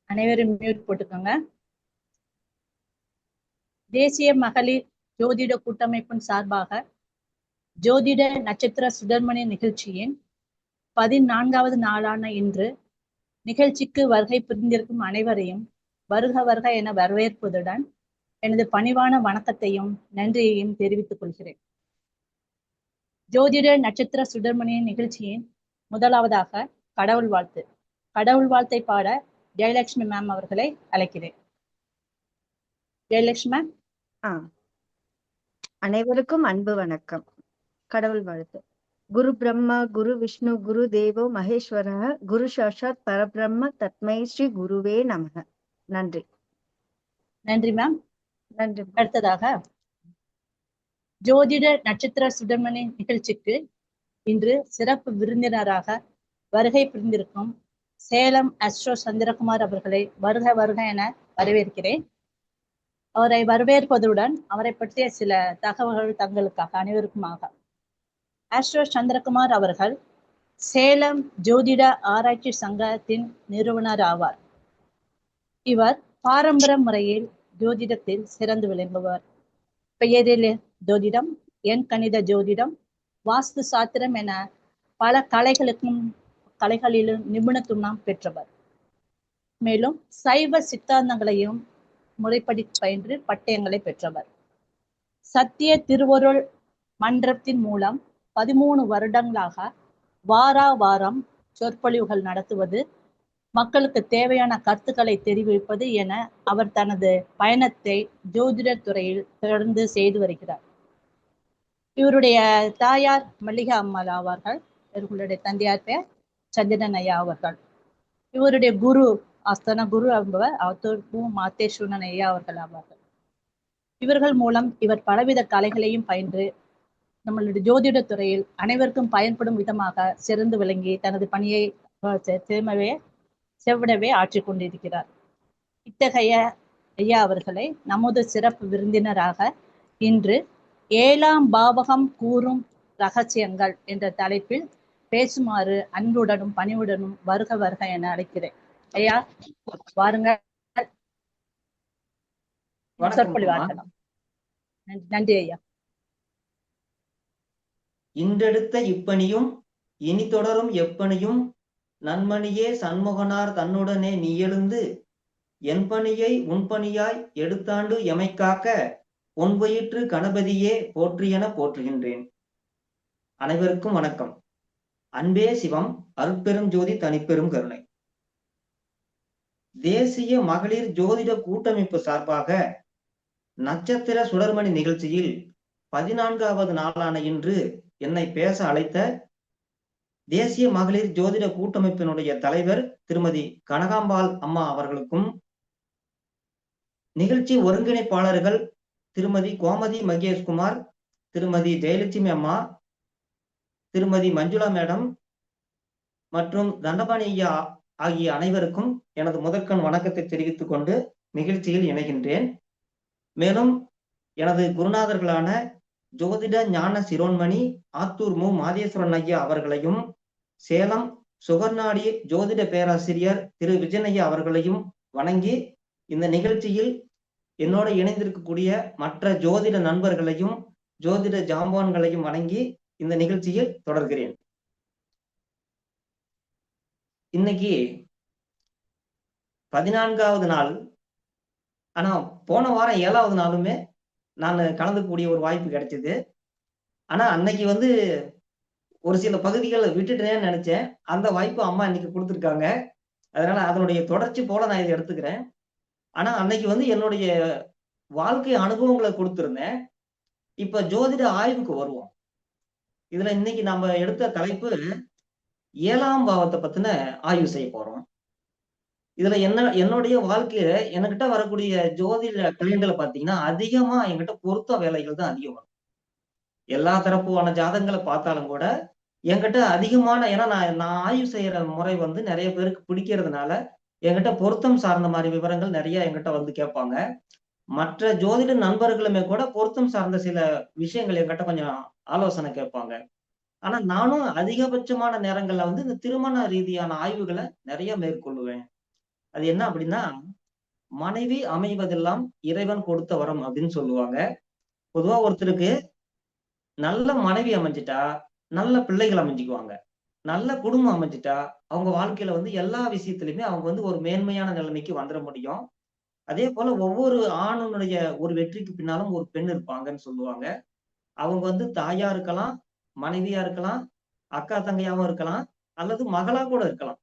அனைவரும் மியூட் போட்டுக்கோங்க. தேசிய மகளிர் ஜோதிட கூட்டமைப்பின் சார்பாக ஜோதிட நட்சத்திர சுடர்மணி நிகழ்ச்சியின் 14வது நாளான இன்று நிகழ்ச்சிக்கு வருகை புரிந்திருக்கும் அனைவரையும் வருக வருக என வரவேற்பதுடன் எனது பணிவான வணக்கத்தையும் நன்றியையும் தெரிவித்துக் கொள்கிறேன். ஜோதிட நட்சத்திர சுடர்மணி நிகழ்ச்சியின் முதலாவதாக கடவுள் வாழ்த்து. கடவுள் வாழ்த்தை பாட ஜெயலட்சுமி மேம் அவர்களை அழைக்கிறேன். ஜெயலட்சுமி மேம். அனைவருக்கும் அன்பு வணக்கம். கடவுள் வாழ்த்து. குரு பிரம்மா குரு விஷ்ணு குரு தேவோ மகேஸ்வர குரு சாட்சாத் பரபிரம்ம தத்மை ஸ்ரீ குருவே நமக. நன்றி. நன்றி மேம். நன்றி. அடுத்ததாக ஜோதிட நட்சத்திர சுடர்மணி நிகழ்ச்சிக்கு இன்று சிறப்பு விருந்தினராக வருகை புரிந்திருக்கும் சேலம் அஸ்ட்ரோ சந்திரகுமார் அவர்களை வருக வருக என வரவேற்கிறேன். அவரை வரவேற்பதுடன் அவரை பற்றிய சில தகவல்கள் தங்களுக்காக அனைவருக்குமாக. ஆஸ்ட்ரோ சந்திரகுமார் அவர்கள் சேலம் ஜோதிட ஆராய்ச்சி சங்கத்தின் நிறுவனர் ஆவார். இவர் பாரம்பரிய முறையில் ஜோதிடத்தில் சிறந்து விளங்குவார். பெயரில் ஜோதிடம், எண் கணித ஜோதிடம், வாஸ்து சாத்திரம் என பல கலைகளிலும் நிபுணத்துவம் பெற்றவர். மேலும் சைவ சித்தாந்தங்களையும் முறைப்படி பயின்று பட்டயங்களை பெற்றவர். சத்திய திருவருள் மன்றத்தின் மூலம் 13 வருடங்களாக வாரம் சொற்பொழிவுகள் நடத்துவது, மக்களுக்கு தேவையான கருத்துக்களை தெரிவிப்பது என அவர் தனது பயணத்தை ஜோதிட துறையில் தொடர்ந்து செய்து வருகிறார். இவருடைய தாயார் மல்லிகா அம்மாள் ஆவார்கள். இவர்களுடைய தந்தையார் பெயர் சந்திரன் ஐயா அவர்கள். இவருடைய குரு ஆஸ்தான குரு என்பவர் மாத்தேஸ்வரன் ஐயா அவர்கள் ஆவார்கள். இவர்கள் மூலம் இவர் பலவித கலைகளையும் பயின்று நம்மளுடைய ஜோதிட துறையில் அனைவருக்கும் பயன்படும் விதமாக சிறந்து விளங்கி தனது பணியை செவ்விடவே ஆற்றிக் கொண்டிருக்கிறார். இத்தகைய ஐயா அவர்களை நமது சிறப்பு விருந்தினராக இன்று 7ஆம் பாவகம் கூறும் ரகசியங்கள் என்ற தலைப்பில் பேசுமாறு அன்புடனும் பணிவுடனும் வருக வருக என அழைக்கிறேன். ஐயா வாருங்க. சொற்பொழிவாற்றலாம். நன்றி ஐயா. இன்றெடுத்த இப்பணியும் இனி தொடரும் எப்பணியும் நன்மணியே சண்முகனார் தன்னுடனே நீ எழுந்து என் பணியை உன்பணியாய் எடுத்தாண்டு எமைக்காக்க பொன்வயிற்று கணபதியே போற்றியென போற்றுகின்றேன். அனைவருக்கும் வணக்கம். அன்பே சிவம், அருட்பெரும் ஜோதி, தனிப்பெரும் கருணை. தேசிய மகளிர் ஜோதிட கூட்டமைப்பு சார்பாக நட்சத்திர சுடர்மணி நிகழ்ச்சியில் 14வது நாளான இன்று என்னை பேச அழைத்த தேசிய மகளிர் ஜோதிட கூட்டமைப்பினுடைய தலைவர் திருமதி கனகாம்பாள் அம்மா அவர்களுக்கும், நிகழ்ச்சி ஒருங்கிணைப்பாளர்கள் திருமதி கோமதி மகேஷ்குமார், திருமதி ஜெயலட்சுமி அம்மா, திருமதி மஞ்சுளா மேடம் மற்றும் தண்டபாணி ஐயா ஆகிய அனைவருக்கும் எனது முதற்கண் வணக்கத்தை தெரிவித்துக் கொண்டு நிகழ்ச்சியில் இணைகின்றேன். மேலும் எனது குருநாதர்களான ஜோதிட ஞான சிரோன்மணி ஆத்தூர் மு மாதேஸ்வரன் ஐயா அவர்களையும், சேலம் சுகர்நாடி ஜோதிட பேராசிரியர் திரு விஜயனையா அவர்களையும் வணங்கி இந்த நிகழ்ச்சியில் என்னோட இணைந்திருக்கக்கூடிய மற்ற ஜோதிட நண்பர்களையும் ஜோதிட ஜாம்பான்களையும் வணங்கி இந்த நிகழ்ச்சியில் தொடர்கிறேன். இன்னைக்கு 14வது நாள். ஆனா போன வாரம் 7வது நாளுமே நான் கலந்துக்கூடிய ஒரு வாய்ப்பு கிடைச்சது. ஆனா அன்னைக்கு ஒரு சில பகுதிகளை விட்டுட்டேன்னு நினைச்சேன். அந்த வாய்ப்பு அம்மா இன்னைக்கு கொடுத்துருக்காங்க. அதனால அதனுடைய தொடர்ச்சி போல நான் இதை எடுத்துக்கிறேன். ஆனா அன்னைக்கு என்னுடைய வாழ்க்கை அனுபவங்களை கொடுத்திருந்தேன். இப்ப ஜோதிட ஆய்வுக்கு வருவோம். இதுல இன்னைக்கு நம்ம எடுத்த தலைப்பு 7ஆம் பாவத்தை பத்தின ஆய்வு செய்ய போறோம். இதுல என்னுடைய வாழ்க்கையில என்கிட்ட வரக்கூடிய ஜோதிட கலைஞர்களை பாத்தீங்கன்னா அதிகமா என்கிட்ட பொருத்த வேலைகள் தான் அதிகம் வரும். எல்லா தரப்புவான ஜாதகங்களை பார்த்தாலும் கூட என்கிட்ட அதிகமான, ஏன்னா நான் ஆய்வு செய்யற முறை நிறைய பேருக்கு பிடிக்கிறதுனால என்கிட்ட பொருத்தம் சார்ந்த மாதிரி விவரங்கள் நிறைய என்கிட்ட கேட்பாங்க. மற்ற ஜோதிட நண்பர்களுமே கூட பொருத்தம் சார்ந்த சில விஷயங்கள் என்கிட்ட கொஞ்சம் ஆலோசனை கேட்பாங்க. ஆனா நானும் அதிகபட்சமான நேரங்கள்ல இந்த திருமண ரீதியான ஆய்வுகளை நிறைய மேற்கொள்ளுவேன். அது என்ன அப்படின்னா, மனைவி அமைவதெல்லாம் இறைவன் கொடுத்த வரம் அப்படின்னு சொல்லுவாங்க. பொதுவா ஒருத்தருக்கு நல்ல மனைவி அமைஞ்சிட்டா, நல்ல பிள்ளைகள் அமைஞ்சுக்குவாங்க. நல்ல குடும்பம் அமைஞ்சிட்டா, அவங்க வாழ்க்கையில வந்து எல்லா விஷயத்திலுமே அவங்க வந்து ஒரு மேன்மையான நிலைமைக்கு வந்துர முடியும். அதே போல ஒவ்வொரு ஆணுனுடைய ஒரு வெற்றிக்கு பின்னாலும் ஒரு பெண் இருப்பாங்கன்னு சொல்லுவாங்க. அவங்க வந்து தாயா இருக்கலாம், மனைவியா இருக்கலாம், அக்கா தங்கையாவும் இருக்கலாம், அல்லது மகளா கூட இருக்கலாம்.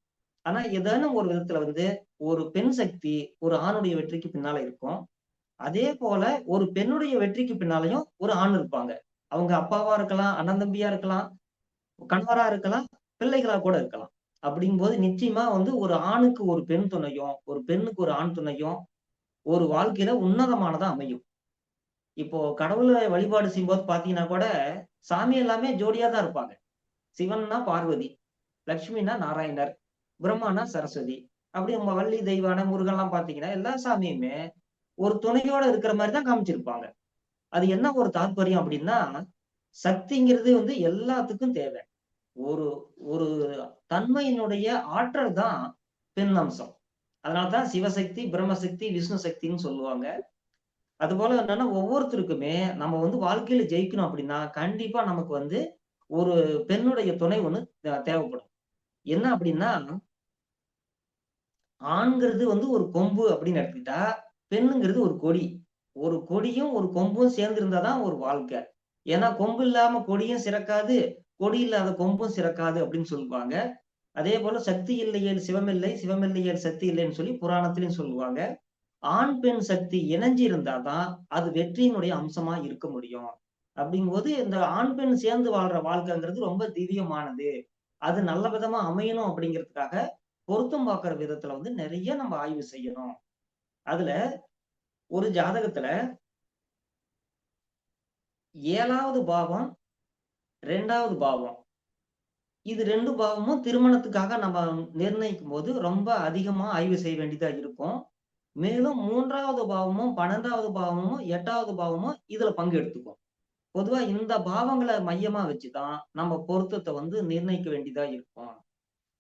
ஆனா ஏதேனும் ஒரு விதத்துல வந்து ஒரு பெண் சக்தி ஒரு ஆணுடைய வெற்றிக்கு பின்னால இருக்கும். அதே போல ஒரு பெண்ணுடைய வெற்றிக்கு பின்னாலயும் ஒரு ஆண் இருப்பாங்க. அவங்க அப்பாவா இருக்கலாம், அண்ணன் தம்பியா இருக்கலாம், கணவரா இருக்கலாம், பிள்ளைகளா கூட இருக்கலாம். அப்படிங்கும்போது நிச்சயமா வந்து ஒரு ஆணுக்கு ஒரு பெண் துணையும், ஒரு பெண்ணுக்கு ஒரு ஆண் துணையும் ஒரு வாழ்க்கையில உன்னதமானதா அமையும். இப்போ கடவுள வழிபாடு செய்யும்போது பார்த்தீங்கன்னா கூட, சாமி எல்லாமே ஜோடியா தான் இருப்பாங்க. சிவன்னா பார்வதி, லட்சுமின்னா நாராயணர், பிரம்மான்னா சரஸ்வதி. அப்படி நம்ம வள்ளி, தெய்வானை, முருகன்லாம் பார்த்தீங்கன்னா, எல்லா சாமியுமே ஒரு துணையோட இருக்கிற மாரி தான் காமிச்சிருப்பாங்க. அது என்ன ஒரு தாத்பரியம் அப்படின்னா, சக்திங்கிறது வந்து எல்லாத்துக்கும் தேவை. ஒரு ஒரு தன்மையினுடைய ஆற்றல் தான் பெண் அம்சம். அதனால தான் சிவசக்தி, பிரம்மசக்தி, விஷ்ணு சக்தின்னு சொல்லுவாங்க. அதுபோல என்னன்னா ஒவ்வொருத்தருக்குமே நம்ம வந்து வாழ்க்கையில ஜெயிக்கணும் அப்படின்னா, கண்டிப்பா நமக்கு வந்து ஒரு பெண்ணுடைய துணை ஒண்ணு தேவைப்படும். என்ன அப்படின்னா, ஆண்கிறது வந்து ஒரு கொம்பு அப்படின்னு எடுத்துக்கிட்டா, பெண்ணுங்கிறது ஒரு கொடி. ஒரு கொடியும், ஒரு கொம்பும் சேர்ந்து இருந்தா தான் ஒரு வாழ்க்கை. ஏன்னா கொம்பு இல்லாம கொடியும் சிறக்காது, கொடி இல்லாத கொம்பும் சிறக்காது அப்படின்னு சொல்லுவாங்க. அதே போல சக்தி இல்லையேல் சிவமில்லை, சிவமில்லையேல் சக்தி இல்லைன்னு சொல்லி புராணத்திலயும் சொல்லுவாங்க. ஆண், பெண் சக்தி இணைஞ்சு இருந்தா தான் அது வெற்றியினுடைய அம்சமா இருக்க முடியும். அப்படிங்கும்போது இந்த ஆண், பெண் சேர்ந்து வாழ்ற வாழ்க்கைங்கிறது ரொம்ப திவ்யமானது. அது நல்ல விதமா அமையணும் அப்படிங்கிறதுக்காக, பொருத்தம் பார்க்கிற விதத்துல வந்து நெறைய நம்ம ஆய்வு செய்யணும். அதுல ஒரு ஜாதகத்துல 7வது பாவம், 2வது பாவம். இது 2 பாவமும் திருமணத்துக்காக நம்ம நிர்ணயிக்கும்போது ரொம்ப அதிகமா ஆய்வு செய்ய வேண்டியதா இருக்கும். மேலும் 3வது பாவமும், 12வது பாவமும், 8வது பாவமும் இதுல பங்கு எடுத்துக்கும். பொதுவா இந்த பாவங்கள மையமா வச்சு தான் நம்ம பொருத்தத்த வந்து நிர்ணயிக்க வேண்டியதா இருக்கும்.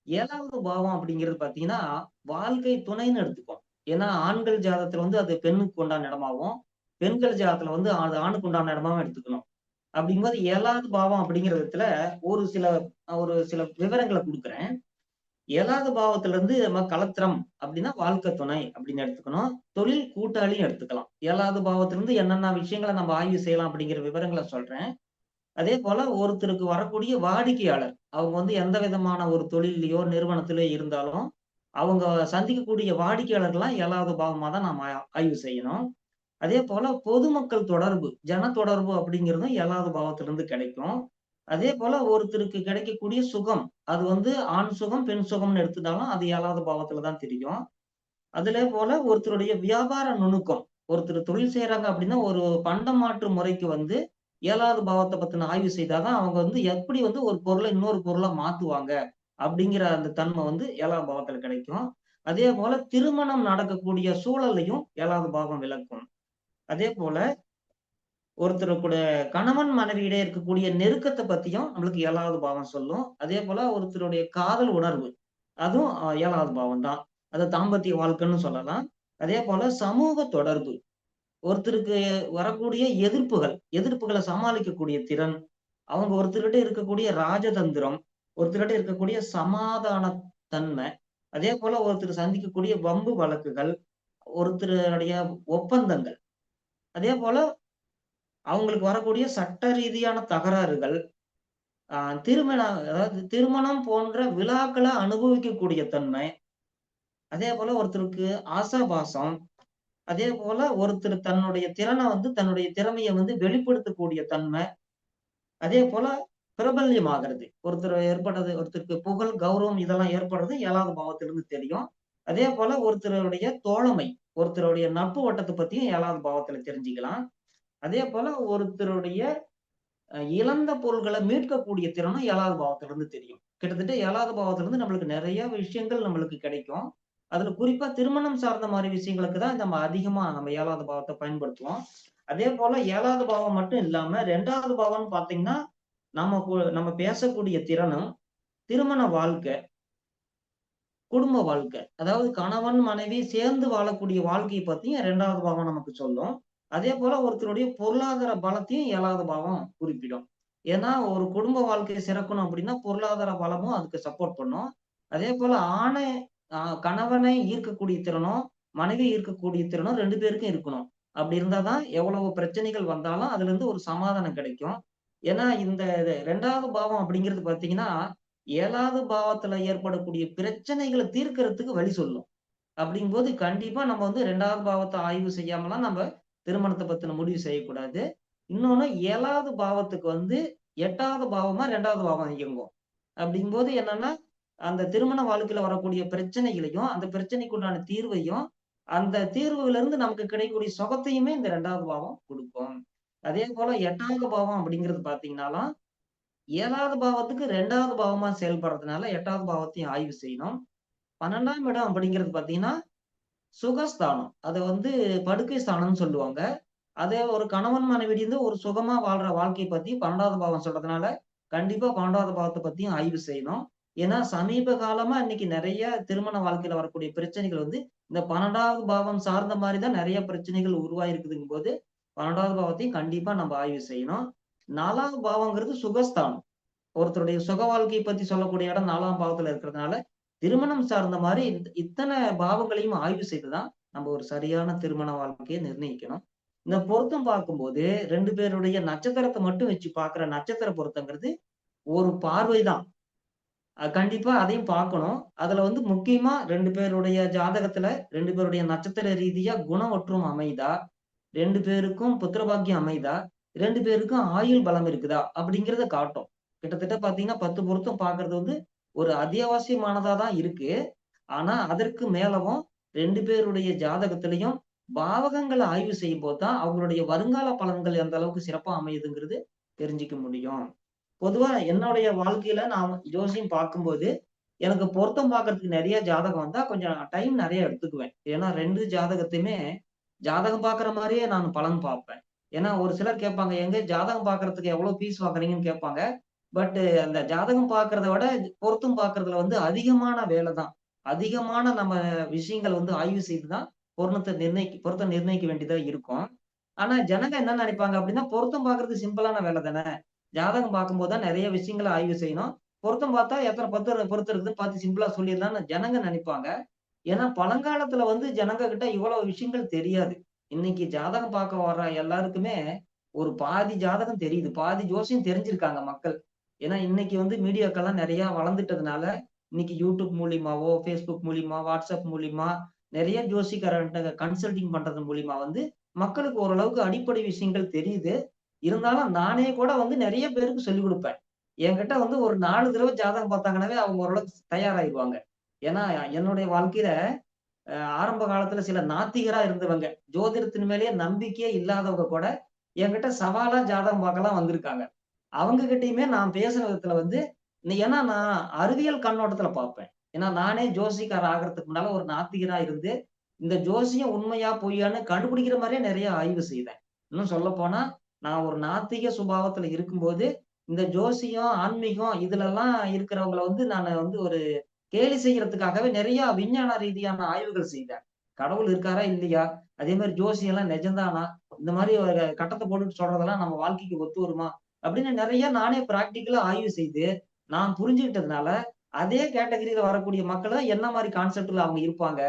7வது பாவம் அப்படிங்கிறது பார்த்தீங்கன்னா, வாழ்க்கை துணைன்னு எடுத்துப்போம். ஏன்னா, ஆண்கள் ஜாதகத்துல வந்து அது பெண்ணுக்கு உண்டான இடமாவும், பெண்கள் ஜாதகத்துல வந்து அது ஆணுக்கு உண்டான இடமாவும் எடுத்துக்கணும். அப்படிங்கும்போது 7வது பாவம் அப்படிங்கிற விதத்துல ஒரு சில விவரங்கள குடுக்குறேன். 7வது பாவத்துல இருந்து நம்ம கலத்திரம் அப்படின்னா வாழ்க்கை துணை அப்படின்னு எடுத்துக்கணும். தொழில் கூட்டாளியும் எடுத்துக்கலாம். 7வது பாவத்திலிருந்து என்னென்ன விஷயங்கள நம்ம ஆய்வு செய்யலாம் அப்படிங்கிற விவரங்கள சொல்றேன். அதே போல ஒருத்தருக்கு வரக்கூடிய வாடிக்கையாளர், அவங்க வந்து எந்த விதமான ஒரு தொழில்லயோ, நிறுவனத்திலயோ இருந்தாலும், அவங்க சந்திக்கக்கூடிய வாடிக்கையாளர்கள்லாம் 7வது பாவமா தான் நாம ஆய்வு செய்யணும். அதே போல பொதுமக்கள் தொடர்பு, ஜன தொடர்பு அப்படிங்கிறதும் 7வது பாவத்திலிருந்து கிடைக்கும். அதே போல ஒருத்தருக்கு கிடைக்கக்கூடிய சுகம், அது வந்து ஆண் சுகம், பெண் சுகம்னு எடுத்துட்டாலும் அது 7வது பாவத்துல தான் தெரியும். அதிலே போல ஒருத்தருடைய வியாபார நுணுக்கம், ஒருத்தர் தொழில் செய்றாங்க அப்படின்னா, ஒரு பண்டம் மாற்று முறைக்கு வந்து 7வது பாவத்த பத்தின ஆய்வு செய்தா தான் அவங்க வந்து எப்படி வந்து ஒரு பொருள இன்னொரு பொருளா மாத்துவாங்க, அப்படிங்கிற அந்த தன்மை வந்து 7வது பாவத்துல கிடைக்கும். அதே போல திருமணம் நடக்கக்கூடிய சூழலையும் 7வது பாவம் விளக்கும். அதே போல ஒருத்தர் கூட கணவன் மனைவியிடையே இருக்கக்கூடிய நெருக்கத்த பத்தியும் நம்மளுக்கு 7வது பாவம் சொல்லும். அதே போல ஒருத்தருடைய காதல் உணர்வு, அதுவும் 7வது பாவம் தான். அது தாம்பத்திய வாழ்க்கைன்னு சொல்லலாம். அதே போல சமூக தொடர்பு, ஒருத்தருக்கு வரக்கூடிய எதிர்ப்புகள சமாளிக்கக்கூடிய திறன், அவங்க ஒருத்தர்கிட்ட இருக்கக்கூடிய ராஜதந்திரம், ஒருத்தர்கிட்ட இருக்கக்கூடிய சமாதான தன்மை, அதே போல ஒருத்தர் சந்திக்கக்கூடிய வம்பு வழக்குகள், ஒருத்தருடைய ஒப்பந்தங்கள், அதே போல அவங்களுக்கு வரக்கூடிய சட்ட ரீதியான தகராறுகள், அ அதாவது திருமணம் போன்ற விழாக்கள அனுபவிக்கக்கூடிய தன்மை, அதே போல ஒருத்தருக்கு ஆசாபாசம், அதே போல ஒருத்தர் தன்னுடைய திறன வந்து தன்னுடைய திறமைய வந்து வெளிப்படுத்தக்கூடிய தன்மை, அதே போல பிரபல்யமாகிறது. ஒருத்தருக்கு புகழ், கௌரவம் இதெல்லாம் ஏற்படுறது 7வது பாவத்திலிருந்து தெரியும். அதே போல ஒருத்தருடைய தோழமை, ஒருத்தருடைய நட்பு வட்டத்த பத்தியும் 7வது பாவத்துல தெரிஞ்சுக்கலாம். அதே போல ஒருத்தருடைய இழந்த பொருள்கள மீட்கக்கூடிய திறனும் 7வது பாவத்திலிருந்து தெரியும். கிட்டத்தட்ட 7வது பாவத்திலிருந்து நம்மளுக்கு நெறைய விஷயங்கள் நம்மளுக்கு கிடைக்கும். அதுல குறிப்பா திருமணம் சார்ந்த மாரி விஷயங்களுக்கு தான் நம்ம அதிகமா நம்ம 7வது பாவத்த பயன்படுத்துவோம். அதே போல 7வது பாவம் மட்டும் இல்லாம 2வது பாவம்ன்னு பார்த்தீங்கன்னா, நம்ம பேசக்கூடிய திறனும், திருமண வாழ்க்கை, குடும்ப வாழ்க்கை, அதாவது கணவன் மனைவி சேர்ந்து வாழக்கூடிய வாழ்க்கையை பத்தியும் 2வது பாவம் நமக்கு சொல்லும். அதே போல ஒருத்தருடைய பொருளாதார பலத்தையும் 7வது பாவம் குறிப்பிடும். ஏன்னா ஒரு குடும்ப வாழ்க்கையை சிறக்கணும் அப்படின்னா பொருளாதார பலமும் அதுக்கு சப்போர்ட் பண்ணும். அதே போல ஆணை கணவனை ஈர்க்கக்கூடிய திறனும் மனைவி ஈர்க்கக்கூடிய திறனும் 2 பேருக்கும் இருக்கணும். அப்படி இருந்தாதான் எவ்வளவு பிரச்சனைகள் வந்தாலும் அதுல இருந்து ஒரு சமாதானம் கிடைக்கும். ஏன்னா இந்த 2வது பாவம் அப்படிங்கிறது பாத்தீங்கன்னா 7வது பாவத்துல ஏற்படக்கூடிய பிரச்சனைகளை தீர்க்கறதுக்கு வழி சொல்லும். அப்படிங்கும்போது கண்டிப்பா நம்ம வந்து 2வது பாவத்தை ஆய்வு செய்யாமலாம் நம்ம திருமணத்தை பத்தின முடிவு செய்யக்கூடாது. இன்னொன்னு 7வது பாவத்துக்கு வந்து 8வது பாவமா 2வது பாவம் இயங்கும். அப்படிங்கும்போது என்னன்னா, அந்த திருமண வாழ்க்கையில வரக்கூடிய பிரச்சனைகளையும், அந்த பிரச்சனைக்கு உண்டான தீர்வையும், அந்த தீர்வுல இருந்து நமக்கு கிடைக்கக்கூடிய சுகத்தையுமே இந்த 2வது பாவம் குடுக்கும். அதே போல 8வது பாவம் அப்படிங்கிறது பாத்தீங்கன்னாலாம், 7வது பாவத்துக்கு 2வது பாவமா செயல்படுறதுனால 8வது பாவத்தையும் ஆய்வு செய்யணும். 12ஆம் இடம் அப்படிங்கிறது பாத்தீங்கன்னா, சுகஸ்தானம். அத வந்து படுக்கை ஸ்தானம்னு சொல்லுவாங்க. அதே ஒரு கணவன் மனைவி வந்து ஒரு சுகமா வாழ்ற வாழ்க்கைய பத்தி 12வது பாவம் சொல்றதுனால, கண்டிப்பா 12வது பாவத்த பத்தியும் ஆய்வு செய்யணும். ஏன்னா, சமீப காலமா இன்னைக்கு நெறைய திருமண வாழ்க்கையில வரக்கூடிய பிரச்சனைகள் வந்து, இந்த 12வது பாவம் சார்ந்த மாரி தான் நெறைய பிரச்சனைகள் உருவாயிருக்குதுங்கும்போது, 12வது பாவத்தையும் கண்டிப்பா நம்ம ஆய்வு செய்யணும். 4வது பாவம்ங்கிறது சுகஸ்தானம். ஒருத்தருடைய சுக வாழ்க்கைய பத்தி சொல்லக்கூடிய இடம் 4ஆம் பாவத்துல இருக்கிறதுனால, திருமணம் சார்ந்த மாரி இத்தன பாவங்களையும் ஆய்வு செய்து தான், நம்ம ஒரு சரியான திருமண வாழ்க்கைய நிர்ணயிக்கணும். இந்த பொருத்தம் பார்க்கும்போது 2 பேருடைய நட்சத்திரத்த மட்டும் வச்சு பார்க்கிற நட்சத்திர பொருத்தங்கிறது ஒரு பார்வை தான். கண்டிப்பா அதையும் பார்க்கணும். அதுல வந்து முக்கியமா 2 பேருடைய ஜாதகத்துல 2 பேருடைய நட்சத்திர ரீதியா குணம் ஒற்றும் அமையுதா? 2 பேருக்கும் புத்திர பாக்கியம் அமையுதா? 2 பேருக்கும் ஆயுள் பலம் இருக்குதா? அப்படிங்கிறத காட்டும். கிட்டத்தட்ட பார்த்தீங்கன்னா 10 பொருத்தம் பார்க்கிறது வந்து ஒரு அத்தியாவசியமானதா தான் இருக்கு. ஆனா அதற்கு மேலவும் 2 பேருடைய ஜாதகத்திலயும் பாவகங்கள ஆய்வு செய்யும்போது தான் அவங்களுடைய வருங்கால பலன்கள் எந்த அளவுக்கு சிறப்பா அமையுதுங்கிறது தெரிஞ்சுக்க முடியும். பொதுவா என்னுடைய வாழ்க்கையில நான் ஜோசியம் பார்க்கும்போது, எனக்கு பொருத்தம் பார்க்கறதுக்கு நெறைய ஜாதகம் வந்தா கொஞ்சம் டைம் நெறைய எடுத்துக்குவேன். ஏன்னா 2 ஜாதகத்தையுமே ஜாதகம் பார்க்குற மாரியே நான் பலன் பார்ப்பேன். ஏன்னா ஒரு சிலர் கேட்பாங்க, "ஏங்க ஜாதகம் பார்க்கறதுக்கு எவ்வளோ ஃபீஸ் வாங்குறீங்கன்னு?" கேட்பாங்க. பட் அந்த ஜாதகம் பார்க்கிறத விட பொருத்தம் பார்க்கிறதுல வந்து அதிகமான வேலை தான். அதிகமான நம்ம விஷயங்கள் வந்து ஆய்வு செய்து தான் பொருத்தம் நிர்ணயிக்க வேண்டியதா இருக்கும். ஆனா ஜனங்க என்ன நினைப்பாங்க அப்படின்னா, பொருத்தம் பார்க்கிறது சிம்பிளான வேலை தானே. ஜாதகம் பார்க்கும்போது தான் நெறைய விஷயங்கள ஆய்வு செய்யணும். பொருத்தம் பார்த்தா எத்தன பொருத்தம் இருக்குதுன்னு பார்த்து சிம்பிளா சொல்லிடலாம்னு ஜனங்க நினைப்பாங்க. ஏன்னா பழங்காலத்துல வந்து ஜனங்க கிட்ட இவ்வளவு விஷயங்கள் தெரியாது. இன்னைக்கு ஜாதகம் பார்க்க வர்ற எல்லாருக்குமே ஒரு பாதி ஜாதகம் தெரியுது. பாதி ஜோசியம் தெரிஞ்சிருக்காங்க மக்கள். ஏன்னா இன்னைக்கு வந்து மீடியாக்கள்லாம் நெறைய வளர்ந்துட்டதுனால, இன்னைக்கு YouTube மூலியமாவோ, Facebook மூலியமா, WhatsApp மூலியமா நெறைய ஜோசியக்காரன்ட்ட கன்சல்டிங் பண்றது மூலியமா வந்து மக்களுக்கு ஓரளவுக்கு அடிப்படை விஷயங்கள் தெரியுது. இருந்தாலும் நானே கூட வந்து நெறைய பேருக்கு சொல்லிக் குடுப்பேன். என்கிட்ட வந்து ஒரு 4 தடவ ஜாதகம் பார்த்தாங்கன்னாவே அவங்க ஓரளவுக்கு தயாராயிருவாங்க. ஏன்னா என்னுடைய வாழ்க்கையில ஆரம்ப காலத்துல சில நாத்திகரா இருந்தவங்க, ஜோதிடத்தின் மேலேயே நம்பிக்கையே இல்லாதவங்க கூட என்கிட்ட சவாலா ஜாதகம் பார்க்கலாம் வந்திருக்காங்க. அவங்க கிட்டயுமே நான் பேசுற விதத்துல வந்து ஏன்னா நான் அறிவியல் கண்ணோட்டத்துல பார்ப்பேன். ஏன்னா நானே ஜோசியக்காரர் ஆகுறதுக்கு முன்னால ஒரு நாத்திகரா இருந்து, இந்த ஜோசியம் உண்மையா பொய்யான்னு கண்டுபிடிக்கிற மாரியே நெறைய ஆய்வு செய்தேன். இன்னும் சொல்லப்போனா, நான் ஒரு நாத்திக சுபாவத்துல இருக்கும்போது, இந்த ஜோசியம், ஆன்மீகம் இதுலலாம் இருக்கிறவங்கள வந்து நானு வந்து ஒரு கேலி செய்யறதுக்காகவே நெறைய விஞ்ஞான ரீதியான ஆய்வுகள் செய்தேன். கடவுள் இருக்காரா? இல்லையா? அதே மாரி ஜோசியம்லாம் நிஜம்தானா? இந்த மாரி ஒரு கட்டத்த போட்டுட்டு சொல்றதெல்லாம் நம்ம வாழ்க்கைக்கு ஒத்து வருமா? அப்படின்னு நெறைய நானே பிராக்டிகலா ஆய்வு செய்து, நான் புரிஞ்சுகிட்டதுனால, அதே கேட்டகரில வரக்கூடிய மக்களும் என்ன மாரி கான்செப்ட்ல அவங்க இருப்பாங்க.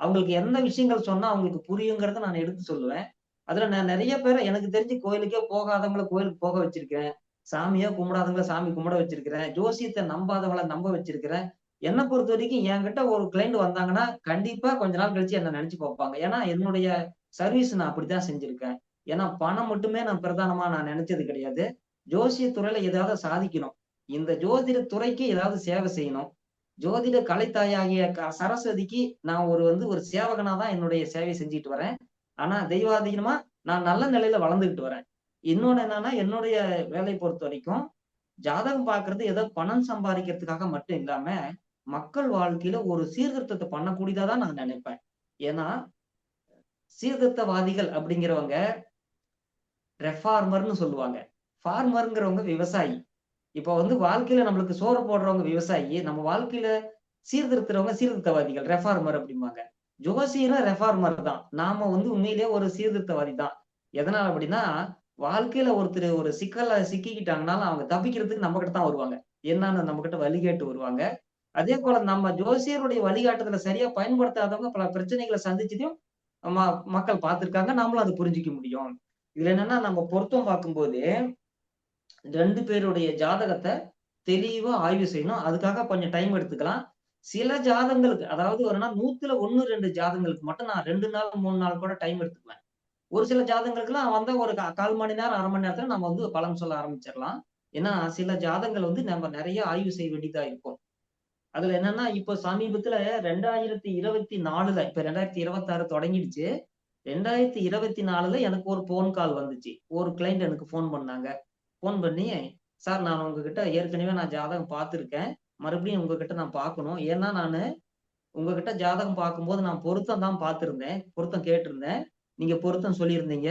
அவங்களுக்கு எந்த விஷயங்கள் சொன்னா அவங்களுக்கு புரியுங்கிறத நான் எடுத்து சொல்லுவேன். அதுல நான் நெறைய பேர எனக்கு தெரிஞ்சு கோயிலுக்கே போகாதவங்கள கோயிலுக்கு போக வச்சிருக்கேன். சாமியே கும்பிடாதவங்கள சாமி கும்பிட வச்சிருக்கிறேன். ஜோசியத்த நம்பாதவங்கள நம்ப வச்சிருக்கிறேன். என்ன பொறுத்தவரைக்கும் என்கிட்ட ஒரு கிளையண்ட் வந்தாங்கன்னா, கண்டிப்பா கொஞ்ச நாள் கழிச்சு என்ன நெனச்சு பாப்பாங்க. ஏன்னா, என்னுடைய சர்வீஸ் நான் அப்படித்தான் செஞ்சிருக்கேன். ஏன்னா, பணம் மட்டுமே நான் பிரதானமா நான் நெனச்சது கிடையாது. ஜோசிய துறையில ஏதாவது சாதிக்கணும். இந்த ஜோதிட துறைக்கு ஏதாவது சேவை செய்யணும். ஜோதிட கலைத்தாயாகிய சரஸ்வதிக்கு நான் ஒரு சேவகனா தான் என்னுடைய சேவை செஞ்சுட்டு வரேன். ஆனா, தெய்வாதீனமா நான் நல்ல நிலையில வளர்ந்துகிட்டு வரேன். இன்னொன்னு என்னன்னா, என்னுடைய வேலைய பொறுத்தவரைக்கும், ஜாதகம் பார்க்கிறது ஏதோ பணம் சம்பாதிக்கிறதுக்காக மட்டும் இல்லாம, மக்கள் வாழ்க்கையில ஒரு சீர்திருத்தத்த பண்ணக்கூடியதா தான் நான் நெனைப்பேன். ஏன்னா, சீர்திருத்தவாதிகள் அப்படிங்கிறவங்க ரெஃபார்மர்ன்னு சொல்லுவாங்க. ஃபார்மர்ங்கிறவங்க விவசாயி. இப்ப வந்து வாழ்க்கையில நம்மளுக்கு சோறு போடுறவங்க விவசாயி. நம்ம வாழ்க்கையில சீர்திருத்துறவங்க சீர்திருத்தவாதிகள், ரெஃபார்மர் அப்படிம்பாங்க. ஜோசியரும் ரெஃபார்மர் தான். நாம வந்து உண்மையிலேயே ஒரு சீர்திருத்தவாதி தான். எதனால அப்படின்னா, வாழ்க்கையில ஒருத்தர் ஒரு சிக்கல்ல சிக்கிக்கிட்டாங்கனாலும் அவங்க தப்பிக்கிறதுக்கு நம்ம கிட்ட தான் வருவாங்க. என்னன்னு நம்ம கிட்ட வழி கேட்டு வருவாங்க. அதே போல நம்ம ஜோசியருடைய வழிகாட்டுதல சரியா பயன்படுத்தாதவங்க பல பிரச்சனைகள சந்திச்சதையும் மக்கள் பார்த்திருக்காங்க. நாமளும் அத புரிஞ்சுக்க முடியும். இதுல என்னன்னா, நம்ம பொருத்தம் பார்க்கும்போது 2 பேருடைய ஜாதகத்த தெளிவா ஆய்வு செய்யணும். அதுக்காக கொஞ்சம் டைம் எடுத்துக்கலாம். சில ஜாதகங்களுக்கு, அதாவது ஒரு நாள் 100ல 1, 2 ஜாதகங்களுக்கு மட்டும் நான் 2 நாள், 3 நாள் கூட டைம் எடுத்துக்குவேன். ஒரு சில ஜாதகங்களுக்குலாம் வந்தா ஒரு 1/4 மணி நேரம், 1/2 மணி நேரத்துல நம்ம வந்து பலன் சொல்ல ஆரம்பிச்சிடலாம். ஏன்னா, சில ஜாதகங்கள் வந்து நம்ம நெறைய ஆய்வு செய்ய வேண்டியதா இருக்கும். அதுல என்னன்னா, இப்போ சமீபத்துல 2024ல இப்ப 2026 தொடங்கிடுச்சு. 2024ல எனக்கு ஒரு ஃபோன் கால் வந்துச்சு. ஒரு கிளையண்ட் எனக்கு ஃபோன் பண்ணாங்க. ஃபோன் பண்ணி, "சார், நான் உங்ககிட்ட ஏற்கனவே ஜாதகம் பார்த்துருக்கேன். மறுபடியும் உங்ககிட்ட நான் பார்க்கணும். ஏன்னா, நானு உங்ககிட்ட ஜாதகம் பார்க்கும்போது நான் பொருத்தம் தான் பார்த்திருந்தேன். பொருத்தம் கேட்டிருந்தேன். நீங்க பொருத்தம் சொல்லியிருந்தீங்க.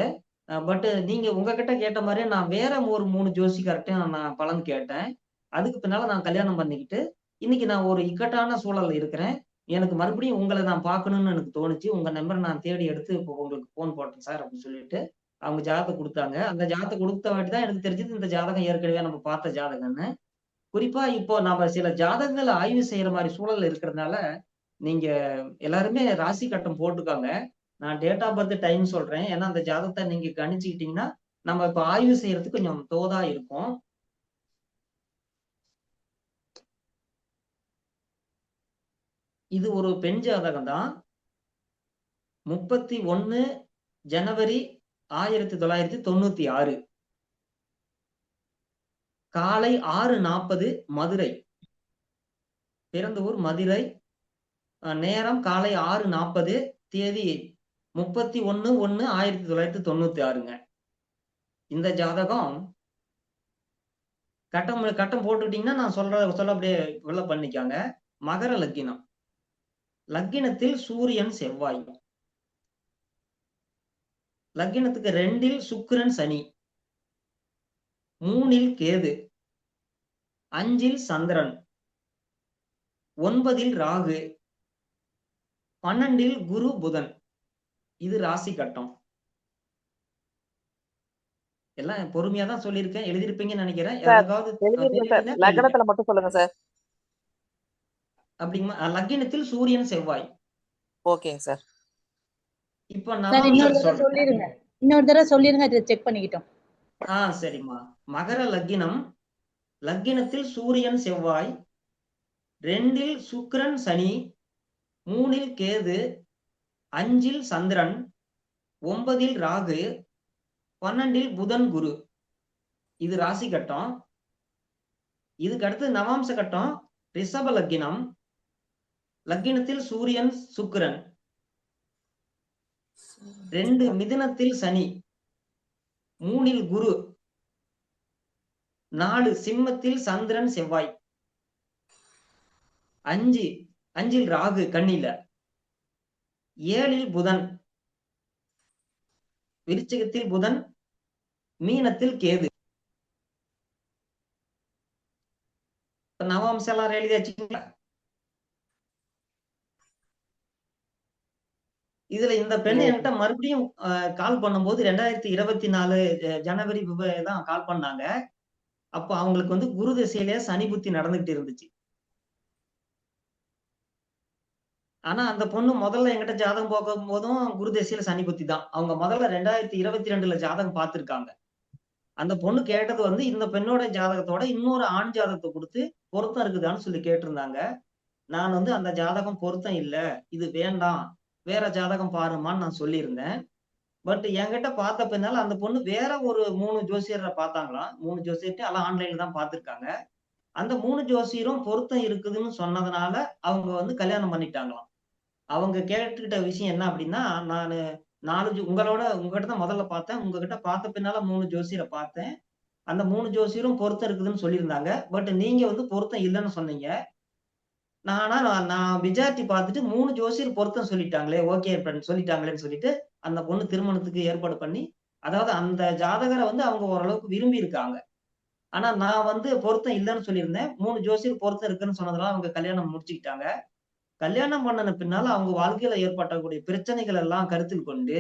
பட் நீங்க உங்ககிட்ட கேட்ட மாரியே நான் வேற ஒரு 3 ஜோசியக்காரர்ட்டயும் நான் பலன் கேட்டேன். அதுக்கு பின்னால நான் கல்யாணம் பண்ணிக்கிட்டு, இன்னைக்கு நான் ஒரு இக்கட்டான சூழல்ல இருக்கிறேன். எனக்கு மறுபடியும் உங்கள நான் பார்க்கணும்னு எனக்கு தோணுச்சு. உங்க நம்பர நான் தேடி எடுத்து இப்போ உங்களுக்கு ஃபோன் போட்டேன் சார்" அப்படின்னு சொல்லிட்டு அவங்க ஜாதகம் குடுத்தாங்க. அந்த ஜாதகம் குடுத்தவாட்டி தான் எனக்கு தெரிஞ்சது இந்த ஜாதகம் ஏற்கனவே நம்ம பார்த்த ஜாதகம்ன்னு. குறிப்பா இப்போ நாம சில ஜாதகங்கள ஆய்வு செய்யற மாரி சூழல் இருக்கிறதுனால, நீங்க எல்லாருமே ராசி கட்டம் போட்டுக்கோங்க. நான் டேட் ஆஃப் பர்த் டைம் சொல்றேன். ஏன்னா, அந்த ஜாதகத்த நீங்க கணிச்சுக்கிட்டீங்கன்னா, நம்ம இப்ப ஆய்வு செய்யறதுக்கு கொஞ்சம் தோதா இருக்கும். இது ஒரு பெண் ஜாதகம் தான். 31 ஜனவரி 1996. காலை 6:40 மதுரை. பிறந்த ஊர் மதுரை. நேரம் காலை 6:40. தேதி 31/1/1996ங்க. இந்த ஜாதகம் கட்டம் போட்டுக்கிட்டீங்கன்னா, நான் சொல்ல அப்படியே ஃபில்லப் பண்ணிக்கோங்க. மகர லக்கினம். லக்கினத்தில் சூரியன், செவ்வாய். லக்கினத்துக்கு 2ல் சுக்கிரன், சனி. 3ல் கேது. 5ல் சந்திரன். 9ல் ராகு. 12ல் குரு, புதன். இது ராசி கட்டம். எல்லாம் பொறுமையா தான் சொல்லியிருக்கேன். எழுதிருப்பீங்கன்னு நினைக்கிறேன். யாருக்காவது தெரியலன்னா லக்னத்துல மட்டும் சொல்லுங்க சார். அப்படிங்களா? லக்கினத்தில் சூரியன், செவ்வாய். ஓகேங்க சார். இப்ப சார் நவம்சம் இன்னொரு தடவை சொல்றேன். சொல்லிருங்க. இன்னொரு தடவை சொல்லிருங்க, இதை செக் பண்ணிக்கிட்டோம். சரிம்மா. மகர லக்கினம். லக்கினத்தில் சூரியன், செவ்வாய். 2ல் சுக்கிரன், சனி. 3ல் கேது. 5ல் சந்திரன். 9ல் ராகு. 12ல் புதன், குரு. இது ராசி கட்டம். இதுக்கு அடுத்து நவாம்ச கட்டம். ரிஷப லக்கினம். லக்கினத்தில் சூரியன், சுக்கிரன். 2 மிதுனத்தில் சனி. 3ல் குரு. 4 சிம்மத்தில் சந்திரன், செவ்வாய். 5ல் ராகு கன்னியில. 7ல் புதன். விருச்சிகத்தில் புதன். மீனத்தில் கேது. நவாம்சம் எல்லாம் எழுதியாச்சுங்களா? இதுல இந்த பெண் என்கிட்ட மறுபடியும் கால் பண்ணும்போது 2024 ஜனவரி தான் கால் பண்ணாங்க. அப்ப அவங்களுக்கு வந்து குரு திசையிலே சனி புத்தி நடந்துகிட்டு இருந்துச்சு. ஆனா அந்த பொண்ணு முதல்ல என்கிட்ட ஜாதகம் பார்க்கும் போதும் குரு திசையில சனி புத்தி தான். அவங்க முதல்ல 2022ல ஜாதகம் பார்த்திருக்காங்க. அந்த பொண்ணு கேட்டது வந்து இந்த பெண்ணோட ஜாதகத்தோட இன்னொரு ஆண் ஜாதகத்தை கொடுத்து பொருத்தம் இருக்குதான்னு சொல்லி கேட்டிருந்தாங்க. நான் வந்து அந்த ஜாதகம் பொருத்தம் இல்ல, இது வேண்டாம், வேற ஜாதகம் பாருமான்னு நான் சொல்லியிருந்தேன். பட் என்கிட்ட பார்த்த பின்னால அந்த பொண்ணு வேற ஒரு 3 ஜோசியரை பார்த்தாங்களாம். 3 ஜோசியர்ட்ட எல்லாம் ஆன்லைன்ல தான் பார்த்திருக்காங்க. அந்த 3 ஜோசியரும் பொருத்தம் இருக்குதுன்னு சொன்னதுனால அவங்க வந்து கல்யாணம் பண்ணிட்டாங்களாம். அவங்க கேட்டுக்கிட்ட விஷயம் என்ன அப்படின்னா, நானு 4 உங்ககிட்ட தான் முதல்ல பார்த்தேன். உங்ககிட்ட பார்த்த பின்னால 3 ஜோசியரை பார்த்தேன். அந்த 3 ஜோசியரும் பொருத்தம் இருக்குதுன்னு சொல்லியிருந்தாங்க. பட் நீங்க வந்து பொருத்தம் இல்லன்னு சொன்னீங்க. நான் விசாரிச்சு பார்த்துட்டு 3 ஜோசியர் பொருத்தம் சொல்லிட்டாங்களே, ஓகே சொல்லிட்டாங்களேன்னு சொல்லிட்டு, அந்த பொண்ணு திருமணத்துக்கு ஏற்பாடு பண்ணி, அதாவது அந்த ஜாதகரை வந்து அவங்க ஓரளவுக்கு விரும்பி இருக்காங்க. ஆனா நான் வந்து பொருத்தம் இல்லைன்னு சொல்லியிருந்தேன். 3 ஜோசியர் பொருத்தம் இருக்குன்னு சொன்னதுனால அவங்க கல்யாணம் முடிச்சுக்கிட்டாங்க. கல்யாணம் பண்ணன பின்னால அவங்க வாழ்க்கையில ஏற்படக்கூடிய பிரச்சனைகள் எல்லாம் கருத்தில் கொண்டு,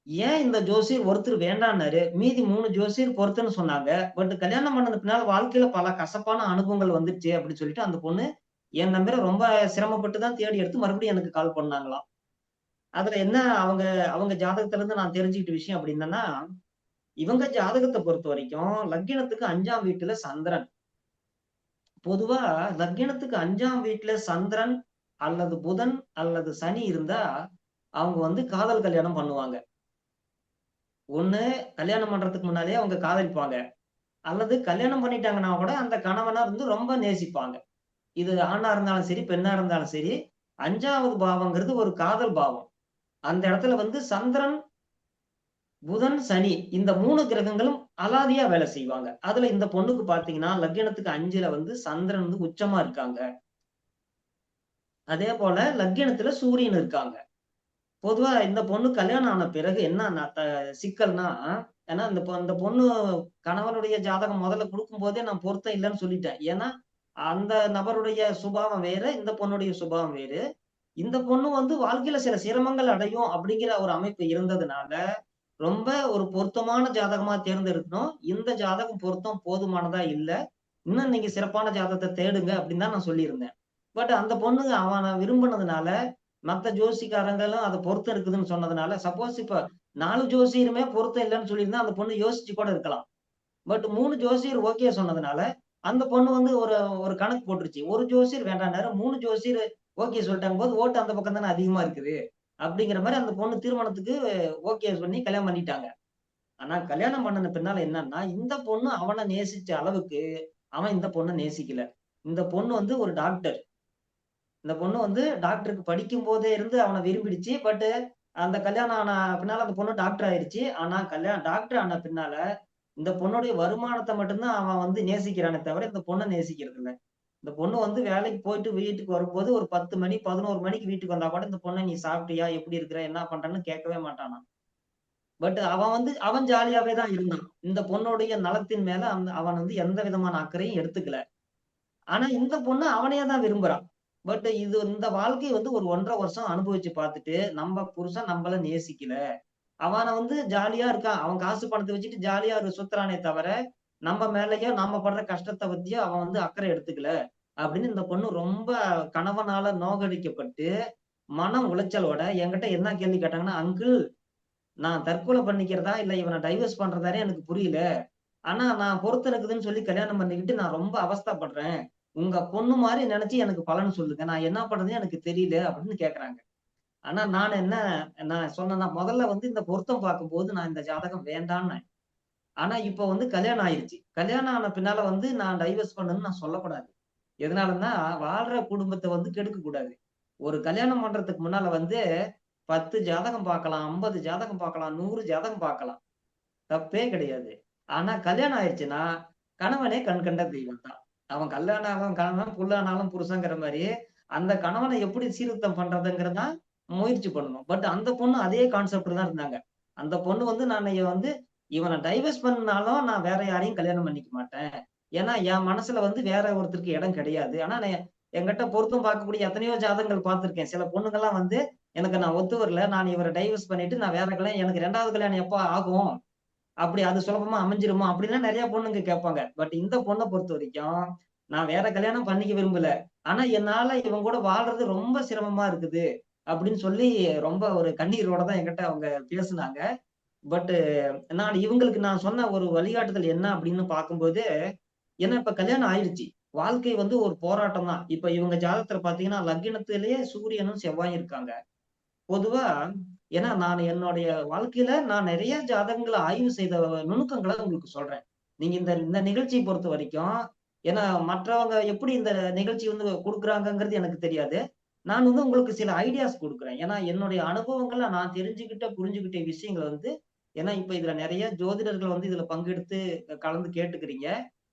ஏன் இந்த ஜோசியர் ஒருத்தர் வேண்டான்னாரு. மீதி 3 ஜோசியர் பொருத்தம்ன்னு சொன்னாங்க. பட் கல்யாணம் பண்ணது பின்னால வாழ்க்கையில பல கசப்பான அனுபவங்கள் வந்துருச்சு அப்படின்னு சொல்லிட்டு அந்த பொண்ணு என் நம்பர ரொம்ப சிரமப்பட்டு தான் தேடி எடுத்து மறுபடியும் எனக்கு கால் பண்ணாங்களாம். அதுல என்ன அவங்க அவங்க ஜாதகத்துல இருந்து நான் தெரிஞ்சுக்கிட்ட விஷயம் அப்படி என்னன்னா, இவங்க ஜாதகத்த பொறுத்தவரைக்கும் லக்கினத்துக்கு 5ஆம் வீட்டுல சந்திரன். பொதுவா லக்கினத்துக்கு 5ஆம் வீட்டுல சந்திரன் அல்லது புதன் அல்லது சனி இருந்தா, அவங்க வந்து காதல் கல்யாணம் பண்ணுவாங்க. ஒண்ணு கல்யாணம் பண்றதுக்கு முன்னாலயே அவங்க காதலிப்பாங்க. அல்லது கல்யாணம் பண்ணிட்டாங்கன்னா கூட அந்த கணவனா வந்து ரொம்ப நேசிப்பாங்க. இது ஆணா இருந்தாலும் சரி, பெண்ணா இருந்தாலும் சரி, 5வது பாவம்ங்கிறது ஒரு காதல் பாவம். அந்த இடத்துல வந்து சந்திரன், புதன், சனி இந்த 3 கிரகங்களும் அலாதியா வேலை செய்வாங்க. அதுல இந்த பொண்ணுக்கு பார்த்தீங்கன்னா, லக்கினத்துக்கு 5ல வந்து சந்திரன் வந்து உச்சமா இருக்காங்க. அதே போல லக்கினத்துல சூரியன் இருக்காங்க. பொதுவா இந்த பொண்ணு கல்யாணம் ஆன பிறகு என்ன சிக்கல்னா, ஏன்னா இந்த பொண்ணு கணவனுடைய ஜாதகம் முதல்ல குடுக்கும்போதே நான் பொருத்தம் இல்லன்னு சொல்லிட்டேன். ஏன்னா, அந்த நபருடைய சுபாவம் வேற, இந்த பொண்ணுடைய சுபாவம் வேறு. இந்த பொண்ணு வந்து வாழ்க்கையில சில சிரமங்கள் அடையும் அப்படிங்கிற ஒரு அமைப்பு இருந்ததுனால, ரொம்ப ஒரு பொருத்தமான ஜாதகமா தேர்ந்தெடுக்கணும். இந்த ஜாதகம் பொருத்தம் போதுமானதா இல்ல. இன்னும் நீங்க சிறப்பான ஜாதகத்த தேடுங்க அப்படின்னு தான் நான் சொல்லியிருந்தேன். பட் அந்த பொண்ணு அவன விரும்புனதுனால, மத்த ஜோசிக்காரங்களும் அத பொருத்தம் இருக்குதுன்னு சொன்னதுனால, சப்போஸ் இப்ப 4 ஜோசியருமே பொருத்தம் இல்லன்னு சொல்லியிருந்தா, அந்த பொண்ணு யோசிச்சு கூட இருக்கலாம். பட் 3 ஜோசியர் ஓகே சொன்னதுனால, அந்த பொண்ணு வந்து ஒரு ஒரு கணக்கு போட்டுருச்சு. 1 ஜோசியர் வேண்டான்னாரு. 3 ஜோசியர் ஓகே சொல்லிட்டாங்கம்போது, ஓட்டு அந்த பக்கம் தானே அதிகமா இருக்குது. அப்படிங்கிற மாரி அந்த பொண்ணு திருமணத்துக்கு ஓகே பண்ணி கல்யாணம் பண்ணிட்டாங்க. ஆனா கல்யாணம் பண்ணுன பின்னால என்னன்னா, இந்த பொண்ணு அவன நேசிச்ச அளவுக்கு, அவன் இந்த பொண்ண நேசிக்கல. இந்த பொண்ணு வந்து ஒரு டாக்டர். இந்த பொண்ணு வந்து டாக்டருக்கு படிக்கும்போதே இருந்து அவன விரும்பிடுச்சு. பட் அந்த கல்யாணம் ஆன பின்னால அந்த பொண்ணு டாக்டர் ஆயிருச்சு. ஆனா டாக்டர் ஆன பின்னால, இந்த பொண்ணுடைய வருமானத்த மட்டும் தான் அவன் வந்து நேசிக்கிறானே தவிர, இந்த பொண்ண நேசிக்கிறது இல்ல. இந்த பொண்ணு வந்து வேலைக்கு போயிட்டு வீட்டுக்கு வரும்போது ஒரு 10 மணி, 11 மணிக்கு வீட்டுக்கு வந்தா கூட இந்த பொண்ண "நீ சாப்பிட்டியா? எப்படி இருக்கிற? என்ன பண்றன்னு?" கேட்கவே மாட்டானாம். பட் அவன் வந்து அவன் ஜாலியாவே தான் இருந்தான். இந்த பொண்ணுடைய நலத்தின் மேல அவன் வந்து எந்த விதமான அக்கறையும் எடுத்துக்கல. ஆனா இந்த பொண்ணு அவனையே தான் விரும்புறா. பட் இந்த வாழ்க்கை வந்து ஒரு 1 1/2 வருஷம் அனுபவிச்சு பார்த்துட்டு, நம்ம புருஷன் நம்மள நேசிக்கல. அவன வந்து ஜாலியா இருக்கான். அவன் காசு பணத்த வச்சுட்டு ஜாலியா சுத்துறானே தவிர, நம்ம மேலயோ, நாம படுற கஷ்டத்த பத்தியோ அவன் வந்து அக்கறை எடுத்துக்கல. அப்படின்னு இந்த பொண்ணு ரொம்ப கணவனால நோகடிக்கப்பட்டு, மன உளைச்சலோட என்கிட்ட என்ன கேள்வி கேட்டாங்கன்னா, "அங்கிள் நான் தற்கொலை பண்ணிக்கிறதா, இல்ல இவன டைவர்ஸ் பண்றதான்னே எனக்கு புரியல. ஆனா நான் பொறுத்து இருக்குதுன்னு சொல்லி கல்யாணம் பண்ணிக்கிட்டு நான் ரொம்ப அவஸ்தைப்படுறேன். உங்க பொண்ணு மாரி நெனச்சு எனக்கு பலன் சொல்லுங்க. நான் என்ன பண்றதுன்னு எனக்கு தெரியல" அப்படின்னு கேட்கறாங்க. ஆனா நான் சொன்னேன்னா, முதல்ல வந்து இந்த பொருத்தம் பார்க்கும்போது நான் இந்த ஜாதகம் வேண்டான்னேன். ஆனா இப்ப வந்து கல்யாணம் ஆயிருச்சு. கல்யாணம் ஆன பின்னால வந்து நான் டைவர்ஸ் பண்ணணும்னு நான் சொல்லக்கூடாது. எதனாலன்னா, வாழ்ற குடும்பத்த வந்து கெடுக்கக் கூடாது. ஒரு கல்யாணம் பண்றதுக்கு முன்னால வந்து 10 ஜாதகம் பார்க்கலாம், 50 ஜாதகம் பார்க்கலாம், 100 ஜாதகம் பார்க்கலாம். தப்பே கிடையாது. ஆனா கல்யாணம் ஆயிருச்சுன்னா, கணவனே கண் கண்ட தெய்வம் தான். அவன் கல்யாணம் ஆனாலும் கணவன், புல்லானாலும் புருஷன்ங்கிற மாரி, அந்த கணவன எப்படி சீர்திருத்தம் பண்றதுங்கிறது தான் முயற்சி பண்ணணும். பட் அந்த பொண்ணு அதே கான்செப்ட்ல தான் இருந்தாங்க. அந்த பொண்ணு வந்து வந்து இவன டைவர்ஸ் பண்ணாலும் நான் வேற யாரையும் கல்யாணம் பண்ணிக்க மாட்டேன். ஏன்னா, என் மனசுல வந்து வேற ஒருத்தருக்கு இடம் கிடையாது. ஆனா என்கிட்ட பொருத்தம் பார்க்கக்கூடிய எத்தனையோ ஜாதகங்கள் பார்த்திருக்கேன். சில பொண்ணுங்கலாம் வந்து, எனக்கு நான் ஒத்து வரல. நான் இவர டைவர்ஸ் பண்ணிட்டு நான் வேற கல்யாணம் எனக்கு 2வது கல்யாணம் எப்ப ஆகும்? அப்படி அது சுலபமா அமைஞ்சிருமா? அப்படிலாம் நெறைய பொண்ணுங்க கேட்பாங்க. பட் இந்த பொண்ண பொறுத்தவரைக்கும், நான் வேற கல்யாணம் பண்ணிக்க விரும்பல. ஆனா என்னால இவன் கூட வாழ்றது ரொம்ப சிரமமா இருக்குது. அப்படின்னு சொல்லி ரொம்ப ஒரு கண்ணீரோட தான் என்கிட்ட அவங்க பேசுனாங்க. பட் இவங்களுக்கு நான் சொன்ன ஒரு வழிகாட்டுதல் என்ன அப்படின்னு பார்க்கும்போது, ஏன்னா இப்ப கல்யாணம் ஆயிருச்சு. வாழ்க்கை வந்து ஒரு போராட்டம் தான். இப்ப இவங்க ஜாதகத்துல பார்த்தீங்கன்னா, லக்கினத்திலேயே சூரியனும், செவ்வாயும் இருக்காங்க. பொதுவா ஏன்னா நான் என்னுடைய வாழ்க்கையில நான் நெறைய ஜாதகங்கள ஆய்வு செய்த நுணுக்கங்கள உங்களுக்கு சொல்றேன். நீங்க இந்த இந்த நிகழ்ச்சிய பொறுத்தவரைக்கும், ஏன்னா மற்றவங்க எப்படி இந்த நிகழ்ச்சி வந்து குடுக்குறாங்கங்கிறது எனக்கு தெரியாது. நான் வந்து உங்களுக்கு சில ஐடியாஸ் குடுக்குறேன். ஏன்னா என்னுடைய அனுபவங்கள்ல நான் தெரிஞ்சுக்கிட்ட, புரிஞ்சுகிட்ட விஷயங்கள் வந்து ஏன்னா இப்ப இதுல நெறைய ஜோதிடர்கள் வந்து இதுல பங்கெடுத்து கலந்து கேட்டுக்கிறீங்க.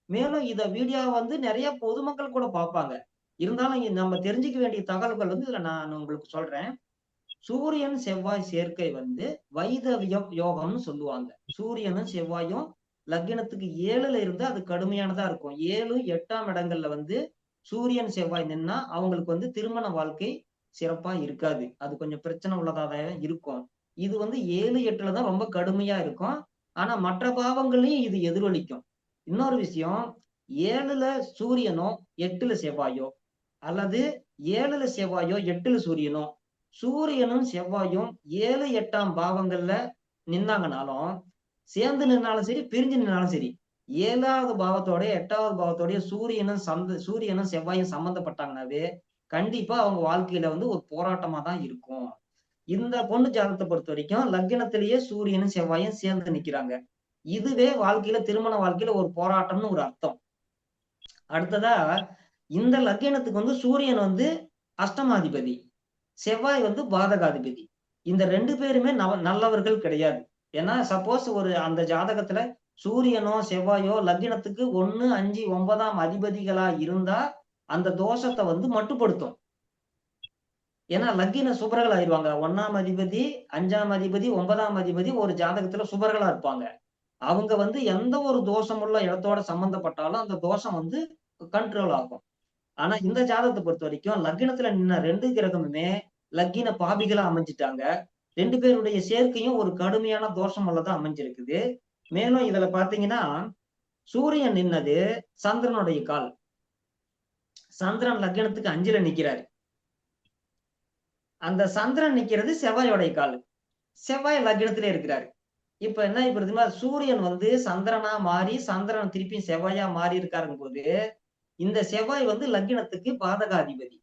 மேலும் இத வீடியோ வந்து நெறைய பொதுமக்கள் கூட பார்ப்பாங்க. இருந்தாலும் நம்ம தெரிஞ்சுக்க வேண்டிய தகவல்கள் வந்து இதுல நான் உங்களுக்கு சொல்றேன். சூரியன், செவ்வாய் சேர்க்கை வந்து வைதவியம் யோகம்னு சொல்லுவாங்க. சூரியனும், செவ்வாயும் லக்னத்துக்கு 7ல இருந்தா அது கடுமையானதா இருக்கும். 7, 8ஆம் இடங்கள்ல வந்து சூரியன் செவ்வாய் நின்னா அவங்களுக்கு வந்து திருமண வாழ்க்கை சிறப்பா இருக்காது. அது கொஞ்சம் பிரச்சனை உள்ளதா தான் இருக்கும். இது வந்து 7, 8ல தான் ரொம்ப கடுமையா இருக்கும். ஆனா மற்ற பாவங்கள்லயும் இது எதிரொலிக்கும். இன்னொரு விஷயம், 7ல சூரியனோ 8ல செவ்வாயோ அல்லது 7ல செவ்வாயோ 8ல சூரியனோ, சூரியனும் செவ்வாயும் 7, 8ஆம் பாவங்கள்ல நின்னாங்கனாலும், சேர்ந்து நின்னாலும் சரி, பிரிஞ்சு நின்னாலும் சரி, 7வது பாவத்தோட 8வது பாவத்தோடய சூரியனும் செவ்வாயும் சம்பந்தப்பட்டாங்கன்னாவே, கண்டிப்பா அவங்க வாழ்க்கையில வந்து ஒரு போராட்டமா தான் இருக்கும். இந்த பொண்ணு ஜாதகத்த பொறுத்தவரைக்கும் லக்னத்திலேயே சூரியனும் செவ்வாயும் சேர்ந்து நிக்கிறாங்க. இதுவே வாழ்க்கையில திருமண வாழ்க்கையில ஒரு போராட்டம்னு ஒரு அர்த்தம். அடுத்ததா இந்த லக்னத்துக்கு வந்து சூரியன் வந்து அஷ்டமாதிபதி, செவ்வாய் வந்து பாதகாதிபதி. இந்த 2 பேருமே நல்லவர்கள் கிடையாது. ஏன்னா சப்போஸ் ஒரு அந்த ஜாதகத்துல சூரியனோ, செவ்வாயோ லக்னத்துக்கு 1, 5, 9ஆம் அதிபதிகளா இருந்தா, அந்த தோஷத்த வந்து மட்டுப்படுத்தும். ஏன்னா லக்கின சுபர்கள் ஆயிருவாங்க. 1ஆம் அதிபதி, 5ஆம் அதிபதி, 9ஆம் அதிபதி ஒரு ஜாதகத்துல சுபர்களா இருப்பாங்க. அவங்க வந்து எந்த ஒரு தோஷமுள்ள இடத்தோட சம்பந்தப்பட்டாலும், அந்த தோஷம் வந்து கண்ட்ரோல் ஆகும். ஆனா இந்த ஜாதகத்த பொறுத்தவரைக்கும் லக்கினத்துல நின்ன 2 கிரகமுமே லக்கின பாவிகளா அமைஞ்சுட்டாங்க. 2 பேருடைய சேர்க்கையும் ஒரு கடுமையான தோஷம் உள்ளதா அமைஞ்சிருக்குது. மேலும் இதுல பாத்தீங்கன்னா, சூரியன் நின்னது சந்திரனுடைய கால். சந்திரன் லக்கினத்துக்கு 5ல நிக்கிறாரு. அந்த சந்திரன் நிக்கிறது செவ்வாயோடைய கால். செவ்வாய் லக்கினத்திலே இருக்கிறாரு. இப்ப என்ன ஆயிப்படுதுன்னா, சூரியன் வந்து சந்திரனா மாறி, சந்திரன் திருப்பியும் செவ்வாயா மாறி இருக்காருங்கும்போது, இந்த செவ்வாய் வந்து லக்கினத்துக்கு பாதகாதிபதி.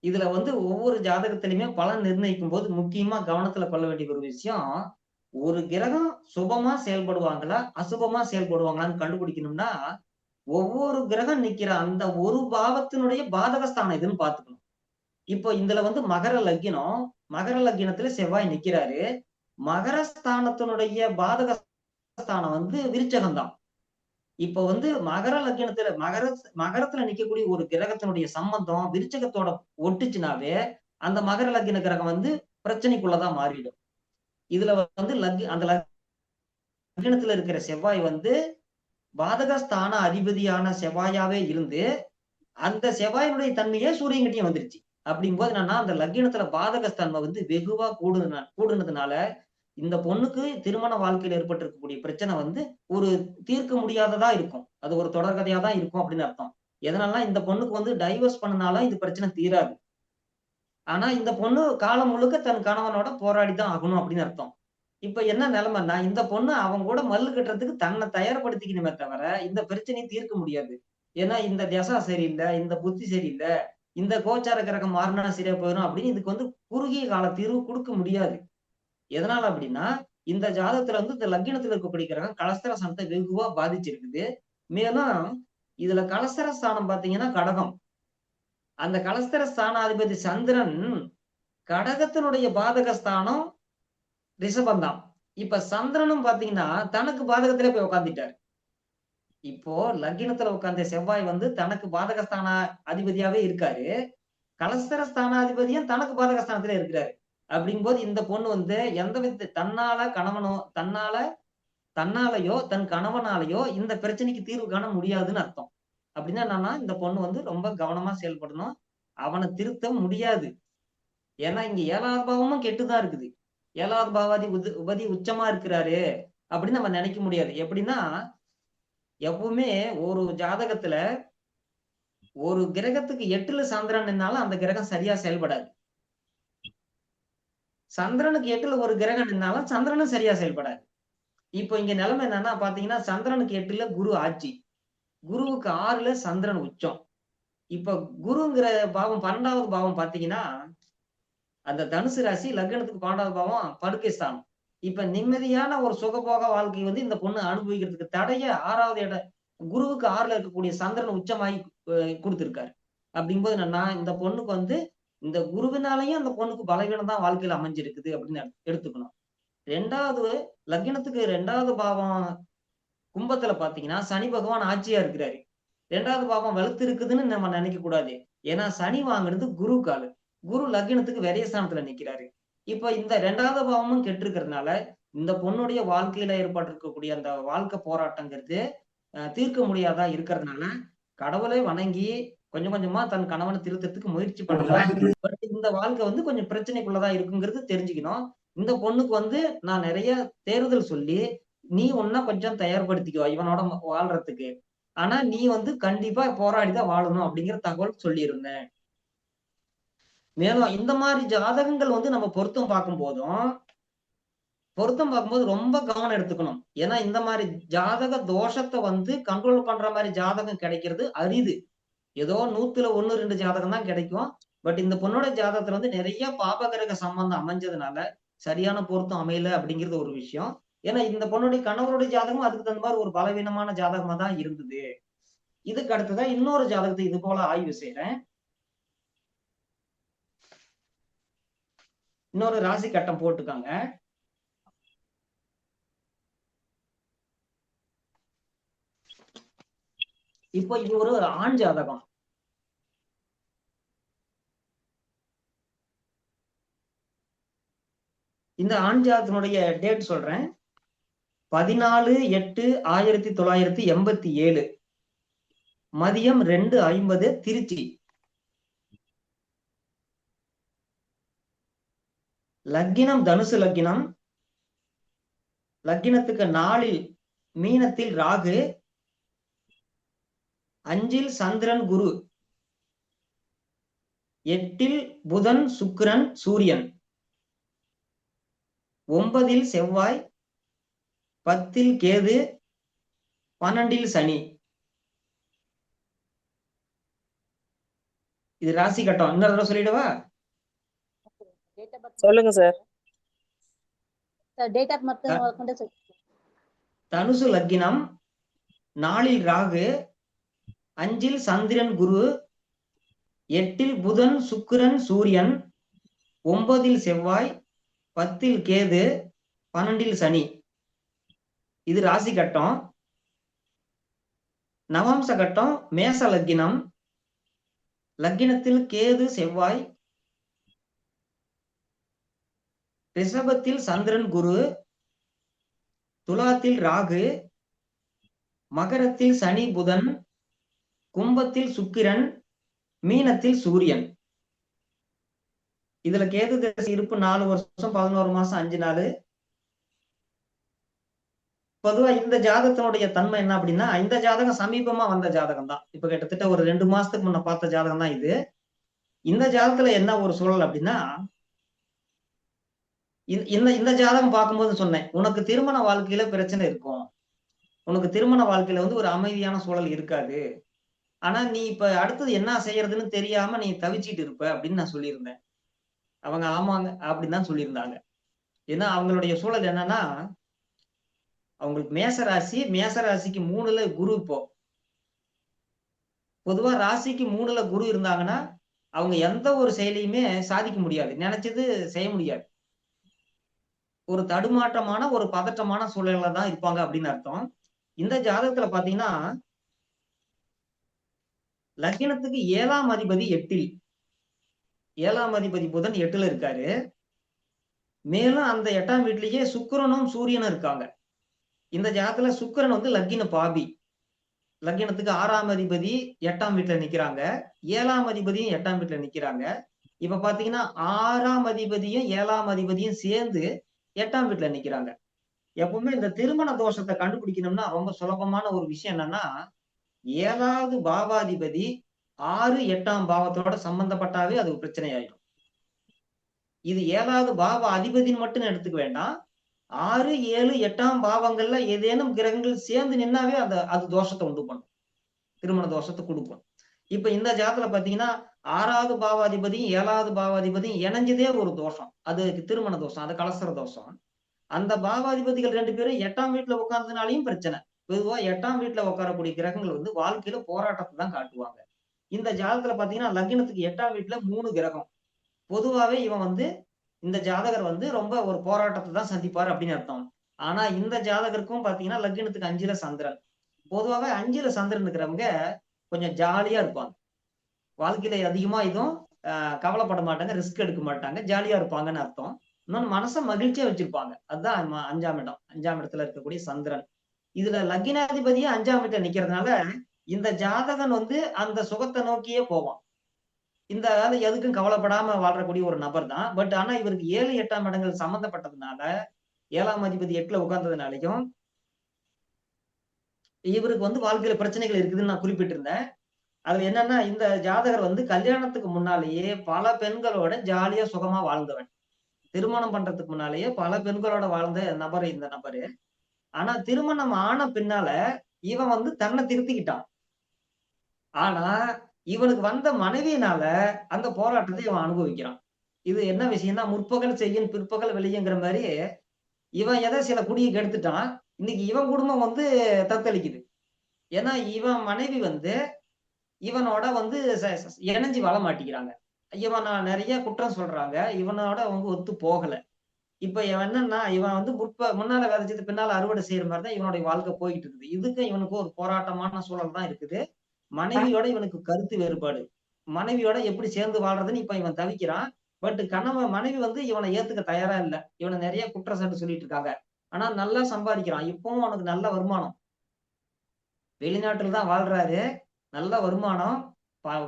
இதுல வந்து ஒவ்வொரு ஜாதகத்திலுமே பலன் நிர்ணயிக்கும் போது முக்கியமா கவனத்துல கொள்ள வேண்டிய ஒரு விஷயம், ஒரு கிரகம் சுபமா செயல்படுவாங்களா, அசுபமா செயல்படுவாங்களான்னு கண்டுபிடிக்கணும்னா, ஒவ்வொரு கிரகம் நிக்கிற அந்த ஒரு பாவத்தினுடைய பாதகஸ்தானம் எதுன்னு பார்த்துக்கணும். இப்போ இதுல வந்து மகர லக்கினம், மகர லக்கினத்துல செவ்வாய் நிக்கிறாரு. மகர ஸ்தானத்தினுடைய பாதக ஸ்தானம் வந்து விருச்சகம் தான். இப்ப வந்து மகர லக்கினத்துல மகரத்துல நிக்கக்கூடிய ஒரு கிரகத்தினுடைய சம்பந்தம் விருச்சகத்தோட ஒட்டுச்சுனாவே, அந்த மகர லக்கின கிரகம் வந்து பிரச்சனைக்குள்ளதான் மாறிடும். இதுல வந்து அந்த லக்கினத்துல இருக்கிற செவ்வாய் வந்து பாதகஸ்தான அதிபதியான செவ்வாயாவே இருந்து, அந்த செவ்வாயினுடைய தன்மையே சூரியன்கிட்டயும் வந்துருச்சு. அப்படிங்கும்போது என்னன்னா, அந்த லக்கினத்துல பாதகஸ்தன்மை வந்து வெகுவா கூடுனதுனால, இந்த பொண்ணுக்கு திருமண வாழ்க்கையில ஏற்பட்டிருக்கக்கூடிய பிரச்சனை வந்து ஒரு தீர்க்க முடியாததா இருக்கும். அது ஒரு தொடர்கதையா தான் இருக்கும் அப்படின்னு அர்த்தம். எதனாலனா இந்த பொண்ணுக்கு வந்து டைவர்ஸ் பண்ணுனாலும் இது பிரச்சனை தீராது. ஆனா இந்த பொண்ணு காலம் முழுக்க தன் கணவனோட போராடி தான் ஆகணும் அப்படின்னு அர்த்தம். இப்ப என்ன நிலைமைன்னா, இந்த பொண்ணு அவங்க கூட மல்லு கட்டுறதுக்கு தன்னை தயார்படுத்திக்கணுமே தவிர, இந்த பிரச்சனையை தீர்க்க முடியாது. ஏன்னா இந்த திசா சரியில்ல, இந்த புத்தி சரியில்ல, இந்த கோச்சார கிரகம் மாறினா சரியா போயிடும் அப்படின்னு இதுக்கு வந்து குறுகிய கால தீர்வு குடுக்க முடியாது. எதனால அப்படின்னா, இந்த ஜாதகத்துல வந்து இந்த லக்கினத்துல இருக்கக்கூடிய கிரகம் கலஸ்திர ஸ்தானத்தை வெகுவா பாதிச்சிருக்குது. மேலும் இதுல கலஸ்திர ஸ்தானம் பாத்தீங்கன்னா கடகம். அந்த கலஸ்திர ஸ்தானாதிபதி சந்திரன் கடகத்தினுடைய பாதக ஸ்தானம் ரிஷபம் தான். இப்ப சந்திரனும் பாத்தீங்கன்னா தனக்கு பாதகத்திலே போய் உட்கார்ந்துட்டாரு. இப்போ லக்கினத்துல உட்கார்ந்த செவ்வாய் வந்து தனக்கு பாதகஸ்தான அதிபதியாவே இருக்காரு. கலஸ்தர ஸ்தானாதிபதியும் தனக்கு பாதகஸ்தானத்திலே இருக்கிறாரு. அப்படிங்கும்போது இந்த பொண்ணு வந்து எந்த வித தன்னாலயோ தன் கணவனாலயோ இந்த பிரச்சனைக்கு தீர்வு காண முடியாதுன்னு அர்த்தம். அப்படின்னா என்னன்னா இந்த பொண்ணு வந்து ரொம்ப கவனமா செயல்படணும். அவனை திருத்த முடியாது. ஏன்னா இங்க 7வது பாவமும் கெட்டுதான் இருக்குது. 7வது பாவாதி உபதி உச்சமா இருக்கிறாரு அப்படின்னு நம்ம நினைக்க முடியாது. எப்படின்னா எப்பவுமே ஒரு ஜாதகத்துல ஒரு கிரகத்துக்கு 8ல சந்திரன் நின்னாலும் அந்த கிரகம் சரியா செயல்படாது. சந்திரனுக்கு 8ல ஒரு கிரகம் நின்னாலும் சந்திரனும் சரியா செயல்படாது. இப்போ இங்க நிலைமை என்னன்னா பாத்தீங்கன்னா சந்திரனுக்கு 8ல குரு ஆட்சி, குருவுக்கு 6ல சந்திரன் உச்சம். இப்ப குருங்கிற பாவம் 12வது பாவம் பாத்தீங்கன்னா அந்த தனுசு ராசி லக்னத்துக்கு 12வது பாவம் படுக்கை ஸ்தானம். இப்ப நிம்மதியான ஒரு சுகபோக வாழ்க்கை வந்து இந்த பொண்ணு அனுபவிக்கிறதுக்கு தடைய 6வது இடம் குருவுக்கு 6ல இருக்கக்கூடிய சந்திரன் உச்சமாகி கொடுத்திருக்காரு. அப்படிங்கும்போது என்னன்னா இந்த பொண்ணுக்கு வந்து இந்த குருவினாலையும் அந்த பொண்ணுக்கு பலவீனம் தான் வாழ்க்கையில அமைஞ்சிருக்குது அப்படின்னு எடுத்துக்கணும். 2வது லக்னத்துக்கு 2வது பாவம் கும்பத்துல பாத்தீங்கன்னா சனி பகவான் ஆட்சியா இருக்கிறாரு. 2வது பாவம் வலுத்து இருக்குதுன்னு நம்ம நினைக்க கூடாது. ஏன்னா சனி வாங்குறது குரு காலு. குரு லக்னத்துக்கு விரயஸ்தானத்துல நிக்கிறாரு. இப்ப இந்த 2வது பாவமும் கெட்டு இருக்கிறதுனால இந்த பொண்ணுடைய வாழ்க்கையில ஏற்பட்டிருக்கக்கூடிய அந்த வாழ்க்கை போராட்டங்கிறது தீர்க்க முடியாதா இருக்கிறதுனால கடவுளை வணங்கி கொஞ்சம் கொஞ்சமா தன் கணவனை திருத்தத்துக்கு முயற்சி பண்ணலாம். பட் இந்த வாழ்க்கை வந்து கொஞ்சம் பிரச்சனைக்குள்ளதான் இருக்குங்கிறது தெரிஞ்சுக்கணும். இந்த பொண்ணுக்கு வந்து நான் நிறைய தேர்தல் சொல்லி நீ உன்னை கொஞ்சம் தயார்படுத்திக்கோ இவனோட வாழ்றதுக்கு. ஆனா நீ வந்து கண்டிப்பா போராடிதான் வாழணும் அப்படிங்கிற தகவல் சொல்லியிருந்தேன். மேலும் இந்த மாதிரி ஜாதகங்கள் வந்து நம்ம பொருத்தம் பார்க்கும்போது ரொம்ப கவனம் எடுத்துக்கணும். ஏன்னா இந்த மாதிரி ஜாதக தோஷத்தை வந்து கண்ட்ரோல் பண்ற மாதிரி ஜாதகம் கிடைக்கிறது அரிது. ஏதோ 100ல 1 2 ஜாதகம் தான் கிடைக்கும். பட் இந்த பொண்ணோட ஜாதகத்துல வந்து நிறைய பாபகிரக சம்பந்தம் அமைஞ்சதுனால சரியான பொருத்தம் அமையல அப்படிங்கிறது ஒரு விஷயம். ஏன்னா இந்த பொண்ணுடைய கணவருடைய ஜாதகம் அதுக்கு தகுந்த மாதிரி ஒரு பலவீனமான ஜாதகமா தான் இருந்தது. இதுக்கு அடுத்ததான் இன்னொரு ஜாதகத்தை இது போல ஆய்வு செய்யறேன். இன்னொரு ராசி கட்டம் போட்டுக்காங்க. இப்போ இது ஒரு ஆண் ஜாதகம். இந்த ஆண் ஜாதகத்தினுடைய டேட் சொல்றேன். 14/8/1987 மதியம் 2:50 திருச்சி. லக்கினம் தனுசு லக்கினம். லக்கினத்துக்கு 4 மீனத்தில் ராகு, 5 சந்திரன் குரு, 8 புதன் சுக்கிரன் சூரியன், 9 செவ்வாய், 10 கேது, 12 சனி. இது ராசி கட்டம். இன்னொரு தடவை சொல்லிடுவா? சொல்லுங்க சார். டேட் ஆஃப் பர்த் தனுசு லக்கினம், 4 ராகு, 5 சந்திரன் குரு, 8 புதன் சுக்கிரன் சூரியன், 9 செவ்வாய், 10 கேது, 12 சனி. இது ராசி கட்டம். நவம்ச கட்டம் மேச லக்கினம். லக்கினத்தில் கேது செவ்வாய், ரிஷபத்தில் சந்திரன் குரு, துலாத்தில் ராகு, மகரத்தில் சனி புதன், கும்பத்தில் சுக்கிரன், மீனத்தில் சூரியன். இதுல கேது தசை இருப்பு 4 வருஷம் 11 மாசம் 5 நாள். பொதுவா இந்த ஜாதகத்தினுடைய தன்மை என்ன அப்படின்னா, இந்த ஜாதகம் சமீபமா வந்த ஜாதகம் தான். இப்ப கிட்டத்தட்ட ஒரு 2 மாசத்துக்கு முன்ன பார்த்த ஜாதகம் தான் இது. இந்த ஜாதகத்துல என்ன ஒரு சூழல் அப்படின்னா, இந்த ஜாதகம் பார்க்கும்போது சொன்னேன், உனக்கு திருமண வாழ்க்கையில பிரச்சனை இருக்கும். உனக்கு திருமண வாழ்க்கையில வந்து ஒரு அமைதியான சூழல் இருக்காது. ஆனா நீ இப்ப அடுத்தது என்ன செய்யறதுன்னு தெரியாம நீ தவிச்சிட்டு இருப்ப அப்படின்னு நான் சொல்லியிருந்தேன். அவங்க ஆமாங்க அப்படின்னு தான் சொல்லியிருந்தாங்க. ஏன்னா அவங்களுடைய சூழல் என்னன்னா, அவங்களுக்கு மேசராசிக்கு 3ல குரு. இப்போ பொதுவா ராசிக்கு 3ல குரு இருந்தாங்கன்னா அவங்க எந்த ஒரு செயலையுமே சாதிக்க முடியாது, நினைச்சது செய்ய முடியாது. ஒரு தடுமாற்றமான ஒரு பதற்றமான சூழல்ல தான் இருப்பாங்க அப்படின்னு அர்த்தம். இந்த ஜாதகத்துல பாத்தீங்கன்னா லக்கினத்துக்கு 7ஆம் அதிபதி 8ல், 7ஆம் அதிபதி புதன் 8ல இருக்காரு. மேலும் அந்த 8ஆம் வீட்லயே சுக்கிரனும் சூரியனும் இருக்காங்க. இந்த ஜாதகத்துல சுக்கிரன் வந்து லக்கின பாபி. லக்கினத்துக்கு 6ஆம் அதிபதி 8ஆம் வீட்டுல நிக்கிறாங்க, 7ஆம் அதிபதியும் 8ஆம் வீட்டுல நிக்கிறாங்க. இப்ப பாத்தீங்கன்னா 6ஆம் அதிபதியும் 7ஆம் அதிபதியும் சேர்ந்து 8ஆம் வீட்டுல நிக்கிறாங்க. எப்பவுமே இந்த திருமண தோஷத்தை கண்டுபிடிக்கணும்னா ரொம்ப சுலபமான ஒரு விஷயம் என்னன்னா, 7வது பாவாதிபதி 6 8ஆம் பாவத்தோட சம்பந்தப்பட்டாவே அது பிரச்சனை ஆயிடும். இது 7வது பாவ அதிபதின்னு மட்டும் எடுத்துக்க வேண்டாம். 6 7 8ஆம் பாவங்கள்ல ஏதேனும் கிரகங்கள் சேர்ந்து நின்னாவே அது தோஷத்தை உண்டு பண்ணும், திருமண தோஷத்தை கொடுக்கும். இப்ப இந்த ஜாதகத்துல பாத்தீங்கன்னா 6வது பாவாதிபதியும் 7வது பாவாதிபதியும் இணைஞ்சதே ஒரு தோஷம். அது திருமண தோஷம், அது கலசர தோஷம். அந்த பாவாதிபதிகள் 2 பேரும் 8ஆம் வீட்டுல உட்கார்ந்ததுனாலையும் பிரச்சனை. பொதுவா 8ஆம் வீட்டுல உட்காரக்கூடிய கிரகங்கள் வந்து வாழ்க்கையில போராட்டத்தை தான் காட்டுவாங்க. இந்த ஜாதகத்துல பாத்தீங்கன்னா லக்கினத்துக்கு 8ஆம் வீட்டுல 3 கிரகம். பொதுவாவே இவன் வந்து இந்த ஜாதகர் வந்து ரொம்ப ஒரு போராட்டத்தை தான் சந்திப்பாரு அப்படின்னு அர்த்தம். ஆனா இந்த ஜாதகருக்கும் பாத்தீங்கன்னா லக்கினத்துக்கு 5ல சந்திரன். பொதுவாவே 5ல சந்திரன் இருக்கிறவங்க கொஞ்சம் ஜாலியா இருப்பாங்க. வாழ்க்கையில அதிகமா இதுவும் கவலைப்பட மாட்டாங்க, ரிஸ்க் எடுக்க மாட்டாங்க, ஜாலியா இருப்பாங்கன்னு அர்த்தம். இன்னொன்னு மனசை மகிழ்ச்சியா வச்சிருப்பாங்க. அதுதான் 5ஆம் இடம். 5ஆம் இடத்துல இருக்கக்கூடிய சந்திரன். இதுல லக்னாதிபதியே 5ஆம் இடத்துல நிக்கிறதுனால இந்த ஜாதகன் வந்து அந்த சுகத்தை நோக்கியே போவான். இந்த எதுக்கும் கவலைப்படாம வாழக்கூடிய ஒரு நபர் தான். பட் ஆனா இவருக்கு 7, 8ஆம் இடங்கள் சம்பந்தப்பட்டதுனால 7ஆம் அதிபதி 8ல உட்கார்ந்ததுனாலையும் இவருக்கு வந்து வாழ்க்கையில பிரச்சனைகள் இருக்குதுன்னு நான் குறிப்பிட்டிருந்தேன். அதுல என்னன்னா இந்த ஜாதகர் வந்து கல்யாணத்துக்கு முன்னாலேயே பல பெண்களோட ஜாலியா சுகமா வாழ்ந்தவன். திருமணம் பண்றதுக்கு முன்னாலேயே பல பெண்களோட வாழ்ந்த நபர் இந்த நபரு. ஆனா திருமணம் ஆன பின்னால இவன் வந்து தன்னை திருத்திக்கிட்டான். ஆனா இவனுக்கு வந்த மனைவியினால அந்த போராட்டத்தை இவன் அனுபவிக்கிறான். இது என்ன விஷயம்னா முற்பகல் செய்யும் பிற்பகல் விளையுங்கிற மாதிரி இவன் சில குடியை கெடுத்துட்டான். இன்னைக்கு இவன் குடும்பம் வந்து தத்தளிக்குது. ஏன்னா இவன் மனைவி வந்து இவனோட வந்து இணைஞ்சு வாழ மாட்டேங்கிறாங்க. இவன் நிறைய குற்றம் சொல்றாங்க. இவனோட அவங்க ஒத்து போகல. இப்ப இவன் என்னன்னா இவன் வந்து முன்னால விதைச்சது பின்னால அறுவடை செய்யற மாதிரிதான் இவனுடைய வாழ்க்கை போயிட்டு இருக்குது. இதுக்கும் இவனுக்கு ஒரு போராட்டமான சூழல் தான் இருக்குது. மனைவியோட இவனுக்கு கருத்து வேறுபாடு. மனைவியோட எப்படி சேர்ந்து வாழ்றதுன்னு இப்ப இவன் தவிக்கிறான். பட் மனைவி வந்து இவனை ஏத்துக்க தயாரா இல்ல. இவனை நிறைய குற்றச்சாட்டு சொல்லிட்டு இருக்காங்க. ஆனா நல்லா சம்பாதிக்கிறான். இப்பவும் அவனுக்கு நல்ல வருமானம். வெளிநாட்டுல தான் வாழ்றாரு. நல்ல வருமானம்.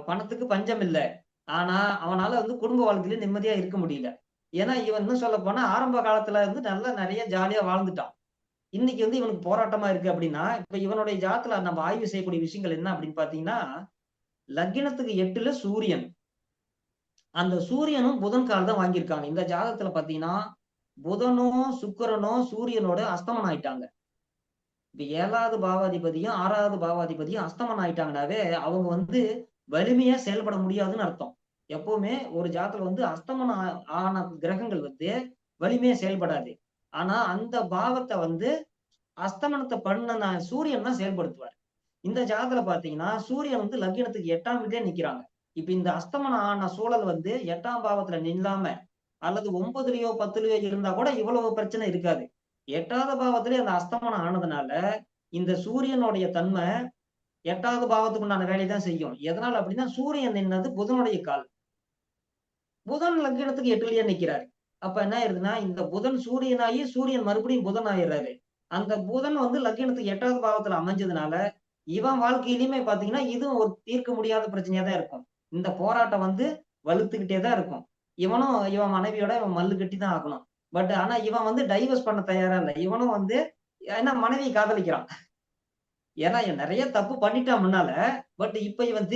பணத்துக்கு பஞ்சம் இல்ல. ஆனா அவனால வந்து குடும்ப வாழ்க்கையில நிம்மதியா இருக்க முடியல. ஏன்னா இவன் இன்னும் சொல்ல போனா ஆரம்ப காலத்துல இருந்து நல்லா நிறைய ஜாலியா வாழ்ந்துட்டான். இன்னைக்கு வந்து இவனுக்கு போராட்டமா இருக்கு அப்படின்னா இப்ப இவனுடைய ஜாதத்துல நம்ம ஆய்வு செய்யக்கூடிய விஷயங்கள் என்ன அப்படின்னு பாத்தீங்கன்னா லக்னத்துக்கு 8ல சூரியன். அந்த சூரியனும் புதன் கால் தான் வாங்கியிருக்காங்க. இந்த ஜாதகத்துல பாத்தீங்கன்னா புதனும் சுக்கிரனும் சூரியனோட அஸ்தமனம் ஆயிட்டாங்க. இப்ப 7வது பாவாதிபதியும் 6வது பாவாதிபதியும் அஸ்தமனம் ஆயிட்டாங்கன்னாவே அவங்க வந்து வலிமையா செயல்பட முடியாதுன்னு அர்த்தம். எப்பவுமே ஒரு ஜாதகத்துல வந்து அஸ்தமனம் ஆன கிரகங்கள் வந்து வலிமையா செயல்படாது. ஆனா அந்த பாவத்தை வந்து அஸ்தமனத்தை பண்ண சூரியன் தான் செயல்படுத்துவார். இந்த ஜாதகத்துல பாத்தீங்கன்னா சூரியன் வந்து லக்னத்துக்கு 8ஆம் வீட்டிலே நிக்கிறாங்க. இப்ப இந்த அஸ்தமனம் ஆன சூழல் வந்து 8ஆம் பாவத்துல நில்லாம அல்லது 9லயோ 10லயோ இருந்தா கூட இவ்வளவு பிரச்சனை இருக்காது. 8வது பாவத்திலே அந்த அஸ்தமனம் ஆனதுனால இந்த சூரியனுடைய தன்மை 8வது பாவத்துக்கு உண்டான வேலையை தான் செய்யும். எதனால அப்படின்னா சூரியன் நின்னது புதனுடைய கால். புதன் லக்னத்துக்கு 8லயே நிக்கிறாரு. அப்ப என்ன ஆயிருதுன்னா இந்த புதன் சூரியனாகி சூரியன் மறுபடியும் புதன் ஆயிடுறாரு. அந்த புதன் வந்து லக்னத்துக்கு 8வது பாவத்துல அமைஞ்சதுனால இவன் வாழ்க்கையிலுமே பாத்தீங்கன்னா இதுவும் ஒரு தீர்க்க முடியாத பிரச்சனையா தான் இருக்கும். இந்த போராட்டம் வந்து வலுத்துக்கிட்டே தான் இருக்கும். இவன் மனைவியோட இவன் மல்லு கட்டி தான் ஆகணும். பட் ஆனா இவன் வந்து டைவர்ஸ் பண்ண தயாரா இல்ல. இவனும் வந்து ஏன்னா மனைவியை காதலிக்கிறான். ஏன்னா நிறைய தப்பு பண்ணிட்டான் முன்னால. பட் இப்ப இவன்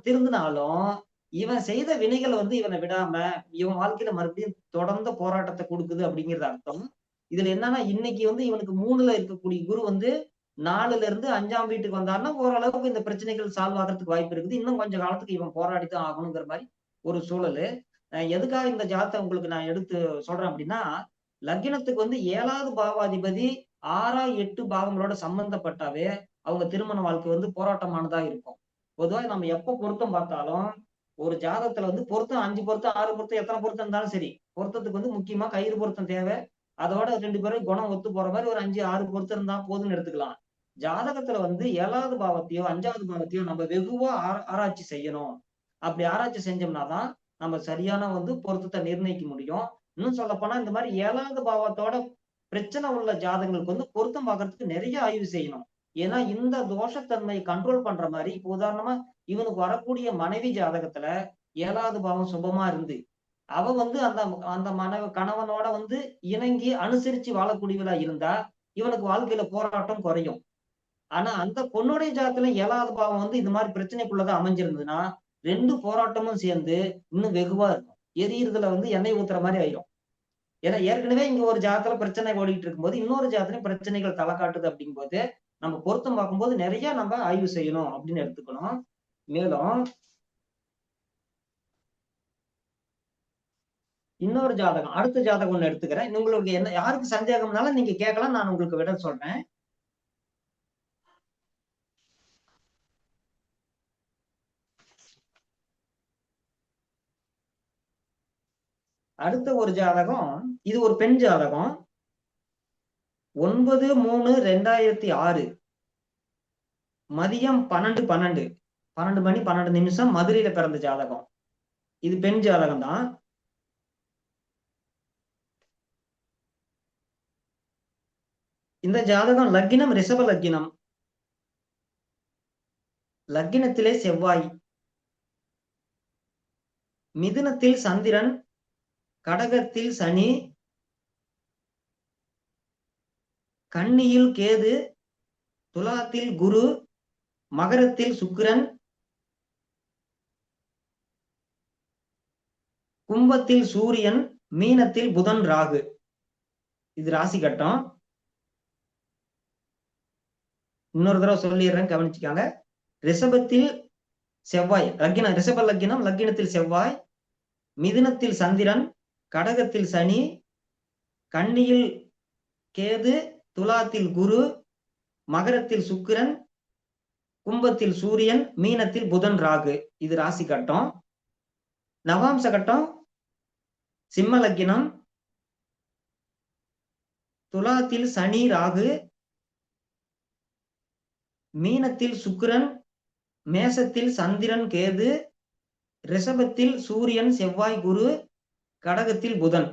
திருந்தினாலும் இவன் செய்த வினைகள் வந்து இவனை விடாம இவன் வாழ்க்கையில மறுபடியும் தொடர்ந்த போராட்டத்தை கொடுக்குது அப்படிங்கிறது அர்த்தம். இதுல என்னன்னா இன்னைக்கு வந்து இவனுக்கு 3ல இருக்கக்கூடிய குரு வந்து 4ல இருந்து 5ஆம் வீட்டுக்கு வந்தாருன்னா ஓரளவுக்கு இந்த பிரச்சனைகள் சால்வ் ஆகிறதுக்கு வாய்ப்பு இருக்குது. இன்னும் கொஞ்சம் காலத்துக்கு இவன் போராடித்தான் ஆகணுங்கிற மாதிரி ஒரு சூழல். எதுக்காக இந்த ஜாதகத்தை உங்களுக்கு நான் எடுத்து சொல்றேன் அப்படின்னா லக்னத்துக்கு வந்து 7வது பாவாதிபதி 6, 8 பாவங்களோட சம்பந்தப்பட்டாவே அவங்க திருமண வாழ்க்கை வந்து போராட்டமானதா இருக்கும். பொதுவாக நம்ம எப்ப பொருத்தம் பார்த்தாலும் ஒரு ஜாதகத்துல வந்து பொருத்தம் 5 பொருத்தம் 6 பொருத்தம் எத்தனை பொருத்தம் இருந்தாலும் சரி பொருத்தத்துக்கு வந்து முக்கியமா கயிறு பொருத்தம் தேவை. அதோட 2 பேரும் குணம் ஒத்து போற மாதிரி ஒரு 5, 6 பொருத்தம் இருந்தா போதும்னு எடுத்துக்கலாம். ஜாதகத்துல வந்து 7வது பாவத்தையோ 5வது பாவத்தையோ நம்ம வெகுவா ஆராய்ச்சி செய்யணும். அப்படி ஆராய்ச்சி செஞ்சோம்னாதான் நம்ம சரியான வந்து பொருத்தத்தை நிர்ணயிக்க முடியும். இன்னும் சொல்ல போனா இந்த மாதிரி 7வது பாவத்தோட பிரச்சனை உள்ள ஜாதகங்களுக்கு வந்து பொருத்தம் பார்க்கறதுக்கு நிறைய ஆய்வு செய்யணும். ஏன்னா இந்த தோஷத்தன்மையை கண்ட்ரோல் பண்ற மாதிரி இப்ப உதாரணமா இவனுக்கு வரக்கூடிய மனைவி ஜாதகத்துல 7வது பாவம் சுபமா இருந்து அவ வந்து அந்த அந்த கணவனோட வந்து இணங்கி அனுசரிச்சு வாழக்கூடியவளா இருந்தா இவனுக்கு வாழ்க்கையில போராட்டம் குறையும். ஆனா அந்த பொண்ணுடைய ஜாதகத்துல 7வது பாவம் வந்து இந்த மாதிரி பிரச்சனைக்குள்ளதான் அமைஞ்சிருந்ததுன்னா 2 போராட்டமும் சேர்ந்து இன்னும் வெகுவா இருக்கும். எரியறதுல வந்து எண்ணெய் ஊத்துற மாதிரி ஆயிரும். ஏன்னா ஏற்கனவே இங்க ஒரு ஜாதகத்துல பிரச்சனை ஓடிட்டு இருக்கும்போது இன்னொரு ஜாதகத்துல பிரச்சனைகள் தலை காட்டுது அப்படிங்கும்போது நம்ம பொருத்தம் பார்க்கும்போது நிறைய நம்ம ஆய்வு செய்யணும் அப்படின்னு எடுத்துக்கணும். மேலும் இன்னொரு ஜாதகம் அடுத்த ஜாதகம் ஒண்ணு எடுத்துக்கிறேன். உங்களுக்கு என்ன யாருக்கு சந்தேகம்னாலும் நீங்க கேட்கலாம். நான் உங்களுக்கு விட சொல்றேன். அடுத்த ஒரு ஜாதகம் இது ஒரு பெண் ஜாதகம். 9/3/2006 மதியம் 12 மணி 12 நிமிஷம் மதுரையில பிறந்த ஜாதகம். இது பெண் ஜாதகம் தான். இந்த ஜாதகம் லக்கினம் ரிஷப லக்கினம். லக்கினத்திலே செவ்வாய், மிதுனத்தில் சந்திரன், கடகத்தில் சனி, கன்னியில் கேது, துலாத்தில் குரு, மகரத்தில் சுக்கிரன், கும்பத்தில் சூரியன், மீனத்தில் புதன் ராகு. இது ராசி கட்டம். இன்னொரு தடவை சொல்லிடுறேன், கவனிச்சுக்காங்க. ரிஷபத்தில் செவ்வாய், லக்கினம் ரிஷப லக்கினம், லக்கினத்தில் செவ்வாய், மிதுனத்தில் சந்திரன், கடகத்தில் சனி, கன்னியில் கேது, துலாத்தில் குரு, மகரத்தில் சுக்கிரன், கும்பத்தில் சூரியன், மீனத்தில் புதன் ராகு. இது ராசி கட்டம். நவாம்ச கட்டம் சிம்ம லக்கினம், துலாத்தில் சனி ராகு, மீனத்தில் சுக்கிரன், மேசத்தில் சந்திரன் கேது, ரிஷபத்தில் சூரியன் செவ்வாய் குரு, கடகத்தில் புதன்.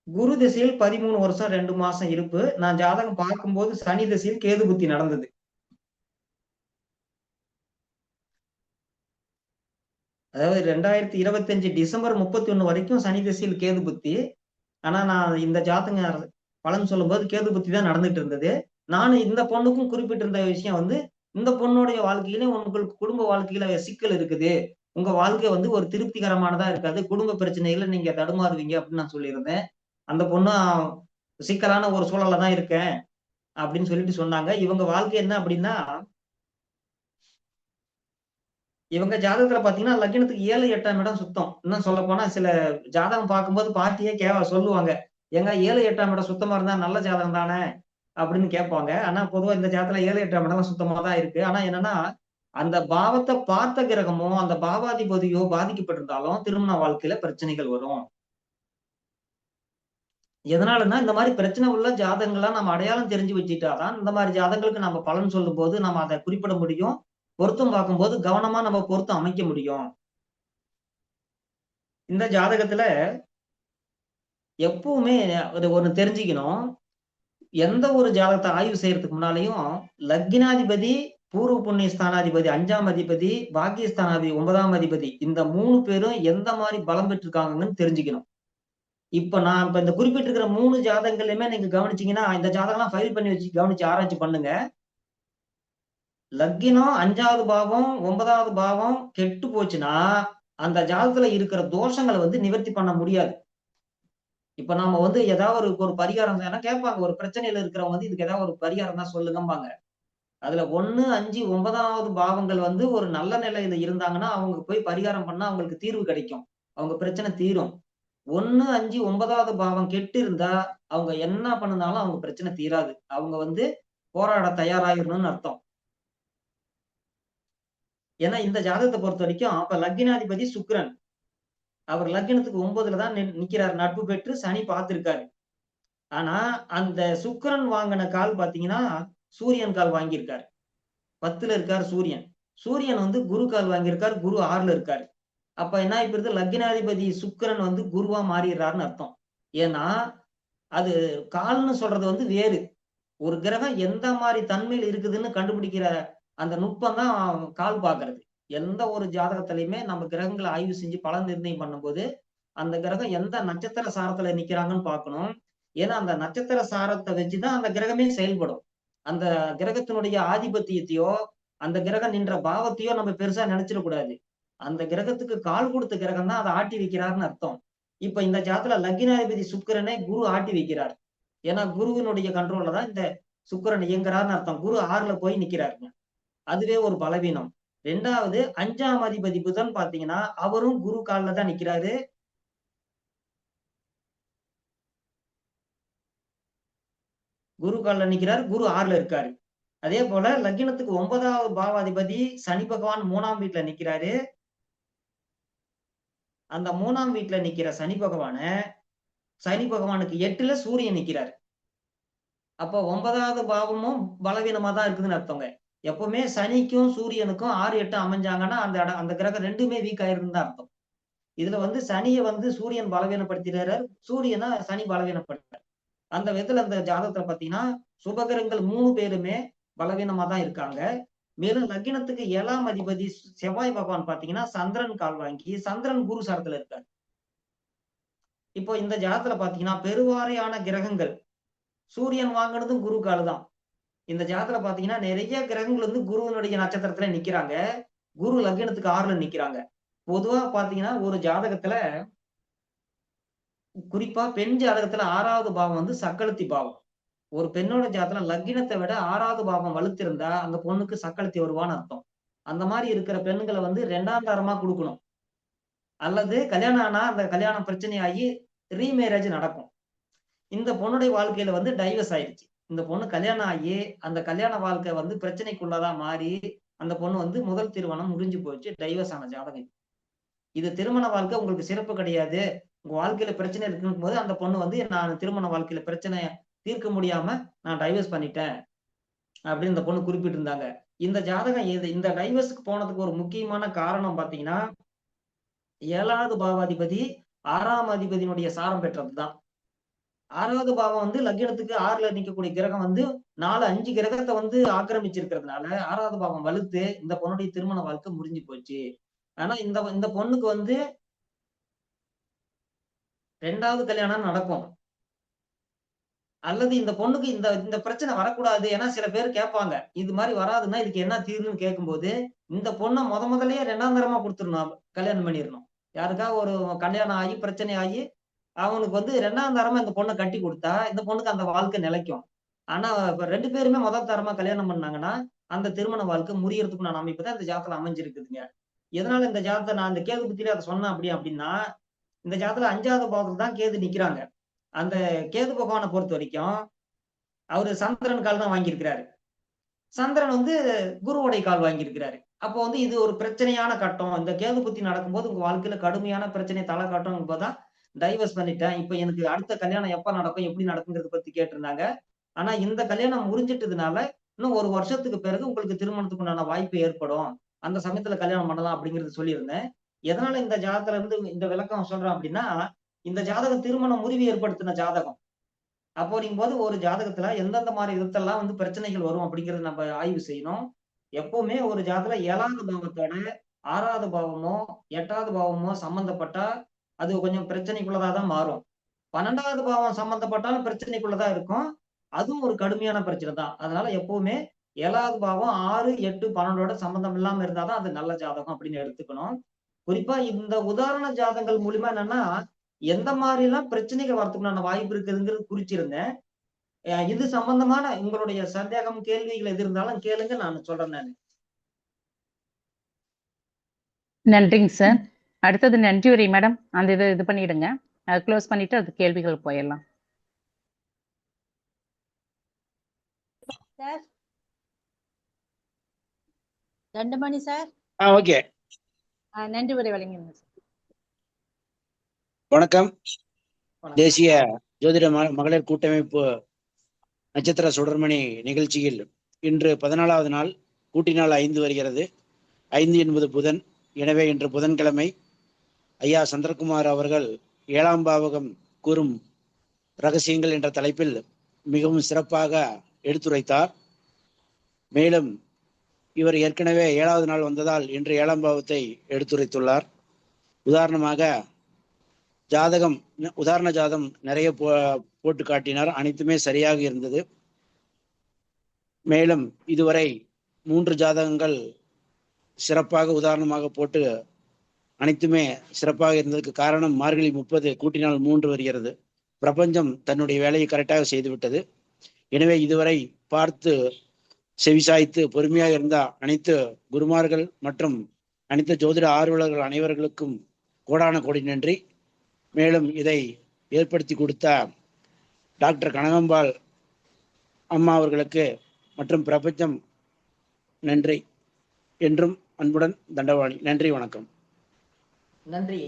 குரு திசையில் 13 வருஷம் 2 மாசம் இருப்பு. நான் ஜாதகம் பார்க்கும்போது சனி திசையில் கேது புத்தி நடந்தது. அதாவது 2025 டிசம்பர் 31 வரைக்கும் சனி திசையில் கேது புத்தி. ஆனா நான் இந்த ஜாதக பலன் சொல்லும் போது கேது புத்தி தான் நடந்துட்டு இருந்தது. நானும் இந்த பொண்ணுக்கும் குறிப்பிட்டிருந்த விஷயம் வந்து, இந்த பொண்ணுடைய வாழ்க்கையில உங்களுக்கு குடும்ப வாழ்க்கையில சிக்கல் இருக்குது, உங்க வாழ்க்கை வந்து ஒரு திருப்திகரமானதா இருக்காது, குடும்ப பிரச்சனைகளை நீங்க தடுமாறுவீங்க அப்படின்னு நான் சொல்லியிருந்தேன். அந்த பொண்ணும் சிக்கலான ஒரு சூழல்ல தான் இருக்கேன் அப்படின்னு சொல்லிட்டு சொன்னாங்க. இவங்க வாழ்க்கை என்ன அப்படின்னா, இவங்க ஜாதகத்துல பாத்தீங்கன்னா லக்னத்துக்கு 7, 8ஆம் இடம் சுத்தம். இன்னும் சொல்ல போனா சில ஜாதகம் பார்க்கும்போது பார்ட்டியே சொல்லுவாங்க, ஏங்க 7, 8ஆம் இடம் சுத்தமா இருந்தா நல்ல ஜாதகம் தானே அப்படின்னு கேட்பாங்க. ஆனா பொதுவா இந்த ஜாதகத்துல 7, 8ஆம் இடம் சுத்தமா தான் இருக்கு. ஆனா என்னன்னா, அந்த பாவத்தை பார்த்த கிரகமோ அந்த பாவாதிபதியோ பாதிக்கப்பட்டிருந்தாலும் திருமண வாழ்க்கையில பிரச்சனைகள் வரும். எதனாலன்னா, இந்த மாதிரி பிரச்சனை உள்ள ஜாதகங்கள்லாம் நம்ம அடையாளம் தெரிஞ்சு வச்சுட்டாதான் இந்த மாதிரி ஜாதகங்களுக்கு நம்ம பலன் சொல்லும் போது நம்ம அதை குறிப்பிட முடியும். பொருத்தம் பார்க்கும்போது கவனமா நம்ம பொருத்தம் அமைக்க முடியும். இந்த ஜாதகத்துல எப்பவுமே ஒண்ணு தெரிஞ்சுக்கணும். எந்த ஒரு ஜாதகத்தை ஆய்வு செய்யறதுக்கு முன்னாலையும் லக்னாதிபதி, பூர்வ புண்ணிய ஸ்தானாதிபதி 5ஆம் அதிபதி, பாக்கியஸ்தானாதிபதி 9ஆம் அதிபதி, இந்த 3 பேரும் எந்த மாதிரி பலம் பெற்றிருக்காங்கன்னு தெரிஞ்சுக்கணும். இப்ப நான் இந்த குறிப்பிட்டிருக்கிற 3 ஜாதகங்களையுமே நீங்க கவனிச்சீங்கன்னா, இந்த ஜாதகம்லாம் ஃபைல் பண்ணி வச்சு கவனிச்சு ஆராய்ச்சி பண்ணுங்க. லக்கினம் 5வது பாவம் 9வது பாவம் கெட்டு போச்சுன்னா அந்த ஜாதகத்துல இருக்கிற தோஷங்களை வந்து நிவர்த்தி பண்ண முடியாது. இப்ப நாம வந்து ஏதாவது ஒரு பரிகாரம் கேட்பாங்க, ஒரு பிரச்சனையில இருக்கிறவங்க வந்து இதுக்கு ஏதாவது ஒரு பரிகாரம் தான் சொல்லுங்கம்பாங்க. அதுல 1, 5, 9வது பாவங்கள் வந்து ஒரு நல்ல நிலையில இருந்தாங்கன்னா அவங்க போய் பரிகாரம் பண்ணா அவங்களுக்கு தீர்வு கிடைக்கும், அவங்க பிரச்சனை தீரும். 1, 5, 9வது பாவம் கெட்டு இருந்தா அவங்க என்ன பண்ணினாலும் அவங்க பிரச்சனை தீராது. அவங்க வந்து போராட தயாராகிடணும்னு அர்த்தம். ஏன்னா இந்த ஜாதகத்தை பொறுத்த வரைக்கும் அப்ப லக்னாதிபதி சுக்கிரன், அவர் லக்னத்துக்கு 9ல தான் நிக்கிறார், நட்பு பெற்று சனி பார்த்திருக்காரு. ஆனா அந்த சுக்கிரன் வாங்கின கால் பாத்தீங்கன்னா சூரியன் கால் வாங்கியிருக்காரு. 10ல இருக்காரு சூரியன். சூரியன் வந்து குரு கால் வாங்கியிருக்காரு, குரு 6ல இருக்காரு. அப்ப என்ன இப்ப லக்னாதிபதி சுக்கிரன் வந்து குருவா மாறிடுறாருன்னு அர்த்தம். ஏன்னா அது கால்னு சொல்றது வந்து வேறு ஒரு கிரகம் எந்த மாதிரி தன்மையில் இருக்குதுன்னு கண்டுபிடிக்கிற அந்த நுட்பம் தான் கால் பாக்குறது. எந்த ஒரு ஜாதகத்திலையுமே நம்ம கிரகங்களை ஆய்வு செஞ்சு பலன் நிர்ணயம் பண்ணும்போது அந்த கிரகம் எந்த நட்சத்திர சாரத்துல நிக்கிறாங்கன்னு பார்க்கணும். ஏன்னா அந்த நட்சத்திர சாரத்தை வச்சுதான் அந்த கிரகமே செயல்படும். அந்த கிரகத்தினுடைய ஆதிபத்தியத்தையோ அந்த கிரகம் நின்ற பாவத்தையோ நம்ம பெருசா நினைச்சிடக்கூடாது. அந்த கிரகத்துக்கு கால் கொடுத்த கிரகம் தான் அதை ஆட்டி வைக்கிறாருன்னு அர்த்தம். இப்ப இந்த ஜாதகத்துல லக்னாதிபதி சுக்கிரனை குரு ஆட்டி வைக்கிறார். ஏன்னா குருவினுடைய கண்ட்ரோல்ல தான் இந்த சுக்கிரன் இயங்குறாருன்னு அர்த்தம். குரு 6ல போய் நிக்கிறாருங்க, அதுவே ஒரு பலவீனம். 2வது 5ஆம் அதிபதி புதன் பாத்தீங்கன்னா அவரும் குரு கால்ல தான் நிக்கிறாரு. குரு கால்ல நிக்கிறாரு, குரு 6ல இருக்காரு. அதே போல லக்னத்துக்கு 9வது பாவாதிபதி சனி பகவான் 3ஆம் வீட்டுல நிக்கிறாரு. அந்த 3ஆம் வீட்டுல நிக்கிற சனி பகவானுக்கு 8ல சூரியன் நிக்கிறாரு. அப்போ 9வது பாவமும் பலவீனமா தான் இருக்குதுன்னு அர்த்தங்க. எப்பவுமே சனிக்கும் சூரியனுக்கும் 6, 8 அமைஞ்சாங்கன்னா அந்த கிரகம் ரெண்டுமே வீக் ஆயிருக்குன்னு தான் அர்த்தம். இதுல வந்து சனியை வந்து சூரியன் பலவீனப்படுத்திடுறாரு, சூரியனை சனி பலவீனப்படுத்துறாரு. அந்த விதத்துல அந்த ஜாதகத்துல பாத்தீங்கன்னா சுபகிரகங்கள் 3 பேருமே பலவீனமா தான் இருக்காங்க. மேலும் லக்னத்துக்கு 7ஆம் அதிபதி செவ்வாய் பகவான் பாத்தீங்கன்னா சந்திரன் கால் வாங்கி சந்திரன் குரு சாரத்துல இருக்காரு. இப்போ இந்த ஜாதகத்துல பாத்தீங்கன்னா பெருவாரியான கிரகங்கள் சூரியன் வாங்கினதும் குரு கால் தான். இந்த ஜாதகத்துல பாத்தீங்கன்னா நிறைய கிரகங்கள் வந்து குருவினுடைய நட்சத்திரத்துல நிக்கிறாங்க. குரு லக்னத்துக்கு 6ல நிக்கிறாங்க. பொதுவா பாத்தீங்கன்னா ஒரு ஜாதகத்துல குறிப்பா பெண் ஜாதகத்துல 6வது பாவம் வந்து சக்களத்தி பாவம். ஒரு பெண்ணோட ஜாதகத்துல லக்னத்தை விட 6வது பாவம் வலுத்திருந்தா அந்த பொண்ணுக்கு சக்களத்தி வருவான்னு அர்த்தம். அந்த மாதிரி இருக்கிற பெண்களை வந்து 2ஆம் தரமா கொடுக்கணும். அல்லது கல்யாணம் ஆனா அந்த கல்யாணம் பிரச்சனையாகி ரீமேரேஜ் நடக்கும். இந்த பொண்ணுடைய வாழ்க்கையில வந்து டைவர்ஸ் ஆயிடுச்சு. இந்த பொண்ணு கல்யாணம் ஆகி அந்த கல்யாண வாழ்க்கை வந்து பிரச்சனைக்குள்ளதா மாறி அந்த பொண்ணு வந்து முதல் திருமணம் முடிஞ்சு போயிடுச்சு. டைவர்ஸ் ஆன ஜாதகம். இது திருமண வாழ்க்கை உங்களுக்கு சிறப்பு கிடையாது. உங்க வாழ்க்கையில பிரச்சனை இருக்குன்னு போது அந்த பொண்ணு வந்து நான் திருமண வாழ்க்கையில பிரச்சனை தீர்க்க முடியாம நான் டைவர்ஸ் பண்ணிட்டேன் அப்படின்னு இந்த பொண்ணு குறிப்பிட்டிருந்தாங்க. இந்த ஜாதகம் இந்த டைவர்ஸ்க்கு போனதுக்கு ஒரு முக்கியமான காரணம் பாத்தீங்கன்னா 7வது பாவாதிபதி 6ஆம் அதிபதியினுடைய சாரம் பெற்றதுதான். 6வது பாவம் வந்து லக்னத்துக்கு 6ல நிக்கக்கூடிய கிரகம் வந்து 4, 5 கிரகத்தை வந்து ஆக்கிரமிச்சிருக்கிறதுனால 6வது பாவம் வலுத்து இந்த பொண்ணுடைய திருமண வாழ்க்கை முறிஞ்சு போச்சு. ஆனா இந்த பொண்ணுக்கு வந்து 2வது கல்யாணம் நடக்கும். அல்லது இந்த பொண்ணுக்கு இந்த பிரச்சனை வரக்கூடாது. ஏன்னா சில பேர் கேட்பாங்க. இது மாதிரி வராதுன்னா இதுக்கு என்ன தீர்வுன்னு கேட்கும்போது, இந்த பொண்ண முதல்லயே 2ஆம் தரமா குடுத்துறணும். கல்யாணம் பண்ணிறணும். யாருக்கா ஒரு கல்யாணம் ஆகி, பிரச்சனை ஆகி, அவனுக்கு வந்து 2ஆம் தரமா இந்த பொண்ண கட்டி குடுத்தா, இந்த பொண்ணுக்கு அந்த வாழ்க்கை நிலைக்கும். ஆனா இப்ப 2 பேருமே முதல் தரமா கல்யாணம் பண்ணாங்கன்னா, அந்த திருமண வாழ்க்கை முறியறதுக்குண்டான அமைப்பு தான் இந்த ஜாதகத்துல அமைஞ்சிருக்குதுங்க. எதனால இந்த ஜாதகத்த நான் இந்த கேது புத்தியில அத சொன்னேன் அப்படின்னா, இந்த ஜாதகத்துல 5வது பாவத்துல தான் கேது நிக்கிறாங்க. அந்த கேது பகவானை பொறுத்த வரைக்கும் அவரு சந்திரன் கால் தான் வாங்கியிருக்கிறாரு. சந்திரன் வந்து குருவுடைய கால் வாங்கியிருக்கிறாரு. அப்போ வந்து இது ஒரு பிரச்சனையான கட்டம். இந்த கேது புத்தி நடக்கும்போது உங்க வாழ்க்கையில கடுமையான பிரச்சனை தலை காட்டும் போதுதான் டைவர்ஸ் பண்ணிட்டேன். இப்ப எனக்கு அடுத்த கல்யாணம் எப்ப நடக்கும், எப்படி நடக்குங்கிறத பத்தி கேட்டிருந்தாங்க. ஆனா இந்த கல்யாணம் முறிஞ்சிட்டதுனால இன்னும் 1 வருஷத்துக்கு பிறகு உங்களுக்கு திருமணத்துக்கு உண்டான வாய்ப்பு ஏற்படும். அந்த சமயத்துல கல்யாணம் பண்ணலாம் அப்படிங்கறத சொல்லியிருந்தேன். எதனால இந்த ஜாதகத்துல இருந்து இந்த விளக்கம் சொல்றேன் அப்படின்னா, இந்த ஜாதகம் திருமண முறிவு ஏற்படுத்தின ஜாதகம். அப்படிங்கும்போது ஒரு ஜாதகத்துல எந்தெந்த மாதிரி விதத்தெல்லாம் வந்து பிரச்சனைகள் வரும் அப்படிங்கறத நம்ம ஆய்வு செய்யணும். எப்பவுமே ஒரு ஜாதகத்துல 7வது பாவத்தோட 6வது பாவமோ 8வது பாவமோ சம்பந்தப்பட்டா அது கொஞ்சம் பிரச்சனைக்குள்ளதா தான் மாறும். 12வது பாவம் சம்பந்தப்பட்டாலும் பிரச்சனைக்குள்ளதா இருக்கும். அதுவும் ஒரு கடுமையான பிரச்சனை தான். அதனால எப்பவுமே 7வது பாவம் 6, 8, 12ஓட சம்பந்தம் இல்லாம இருந்தாதான் அது நல்ல ஜாதகம் அப்படின்னு எடுத்துக்கணும். குறிப்பா இந்த உதாரண ஜாதகங்கள் மூலியமா என்னன்னா எந்த மாதிரி எல்லாம் பிரச்சனைகள் வரதுக்குண்டான வாய்ப்பு இருக்குதுங்கிறது குறிச்சிருந்தேன். இது சம்பந்தமான உங்களுடைய சந்தேகம், கேள்விகள் எது இருந்தாலும் கேளுங்க, நான் சொல்றேன் நானு. நன்றிங்க சார். அடுத்தது நன்றி உரை மேடம். அந்த இது பண்ணிடுங்க. க்ளோஸ் பண்ணிட்டு அது கேள்விகள் போயிடலாம். சார் 2 மணி சார். ஓகே. நன்றி உரை வழங்கிடுங்க சார். வணக்கம். தேசிய ஜோதிட மகளிர் கூட்டமைப்பு நட்சத்திர சுடர்மணி நிகழ்ச்சியில் இன்று 14வது நாள், கூட்டி நாள் 5 வருகிறது. 5 என்பது புதன். எனவே இன்று புதன்கிழமை ஐயா சந்திரகுமார் அவர்கள் 7ஆம் பாவகம் கூறும் ரகசியங்கள் என்ற தலைப்பில் மிகவும் சிறப்பாக எடுத்துரைத்தார். மேலும் இவர் ஏற்கனவே 7வது நாள் வந்ததால் இன்று 7ஆம் பாவத்தை எடுத்துரைத்துள்ளார். உதாரணமாக உதாரண ஜாதகம் நிறைய போட்டு காட்டினார். அனைத்துமே சரியாக இருந்தது. மேலும் இதுவரை 3 ஜாதகங்கள் சிறப்பாக உதாரணமாக போட்டு அனைத்துமே சிறப்பாக இருந்ததுக்கு காரணம் மார்கழி 30 கூட்டினால் 3 வருகிறது. பிரபஞ்சம் தன்னுடைய வேலையை கரெக்டாக செய்துவிட்டது. எனவே இதுவரை பார்த்து செவிசாய்த்து பொறுமையாக இருந்த அனைத்து குருமார்கள் மற்றும் அனைத்து ஜோதிட ஆர்வலர்கள் அனைவர்களுக்கும் கோடான கோடி நன்றி. மேலும் இதை ஏற்படுத்தி கொடுத்த டாக்டர் கனகம்பாள் அம்மா அவர்களுக்கு மற்றும் பிரபஞ்சம் நன்றி. என்றும் அன்புடன் தண்டவாணி. நன்றி, வணக்கம். நன்றி.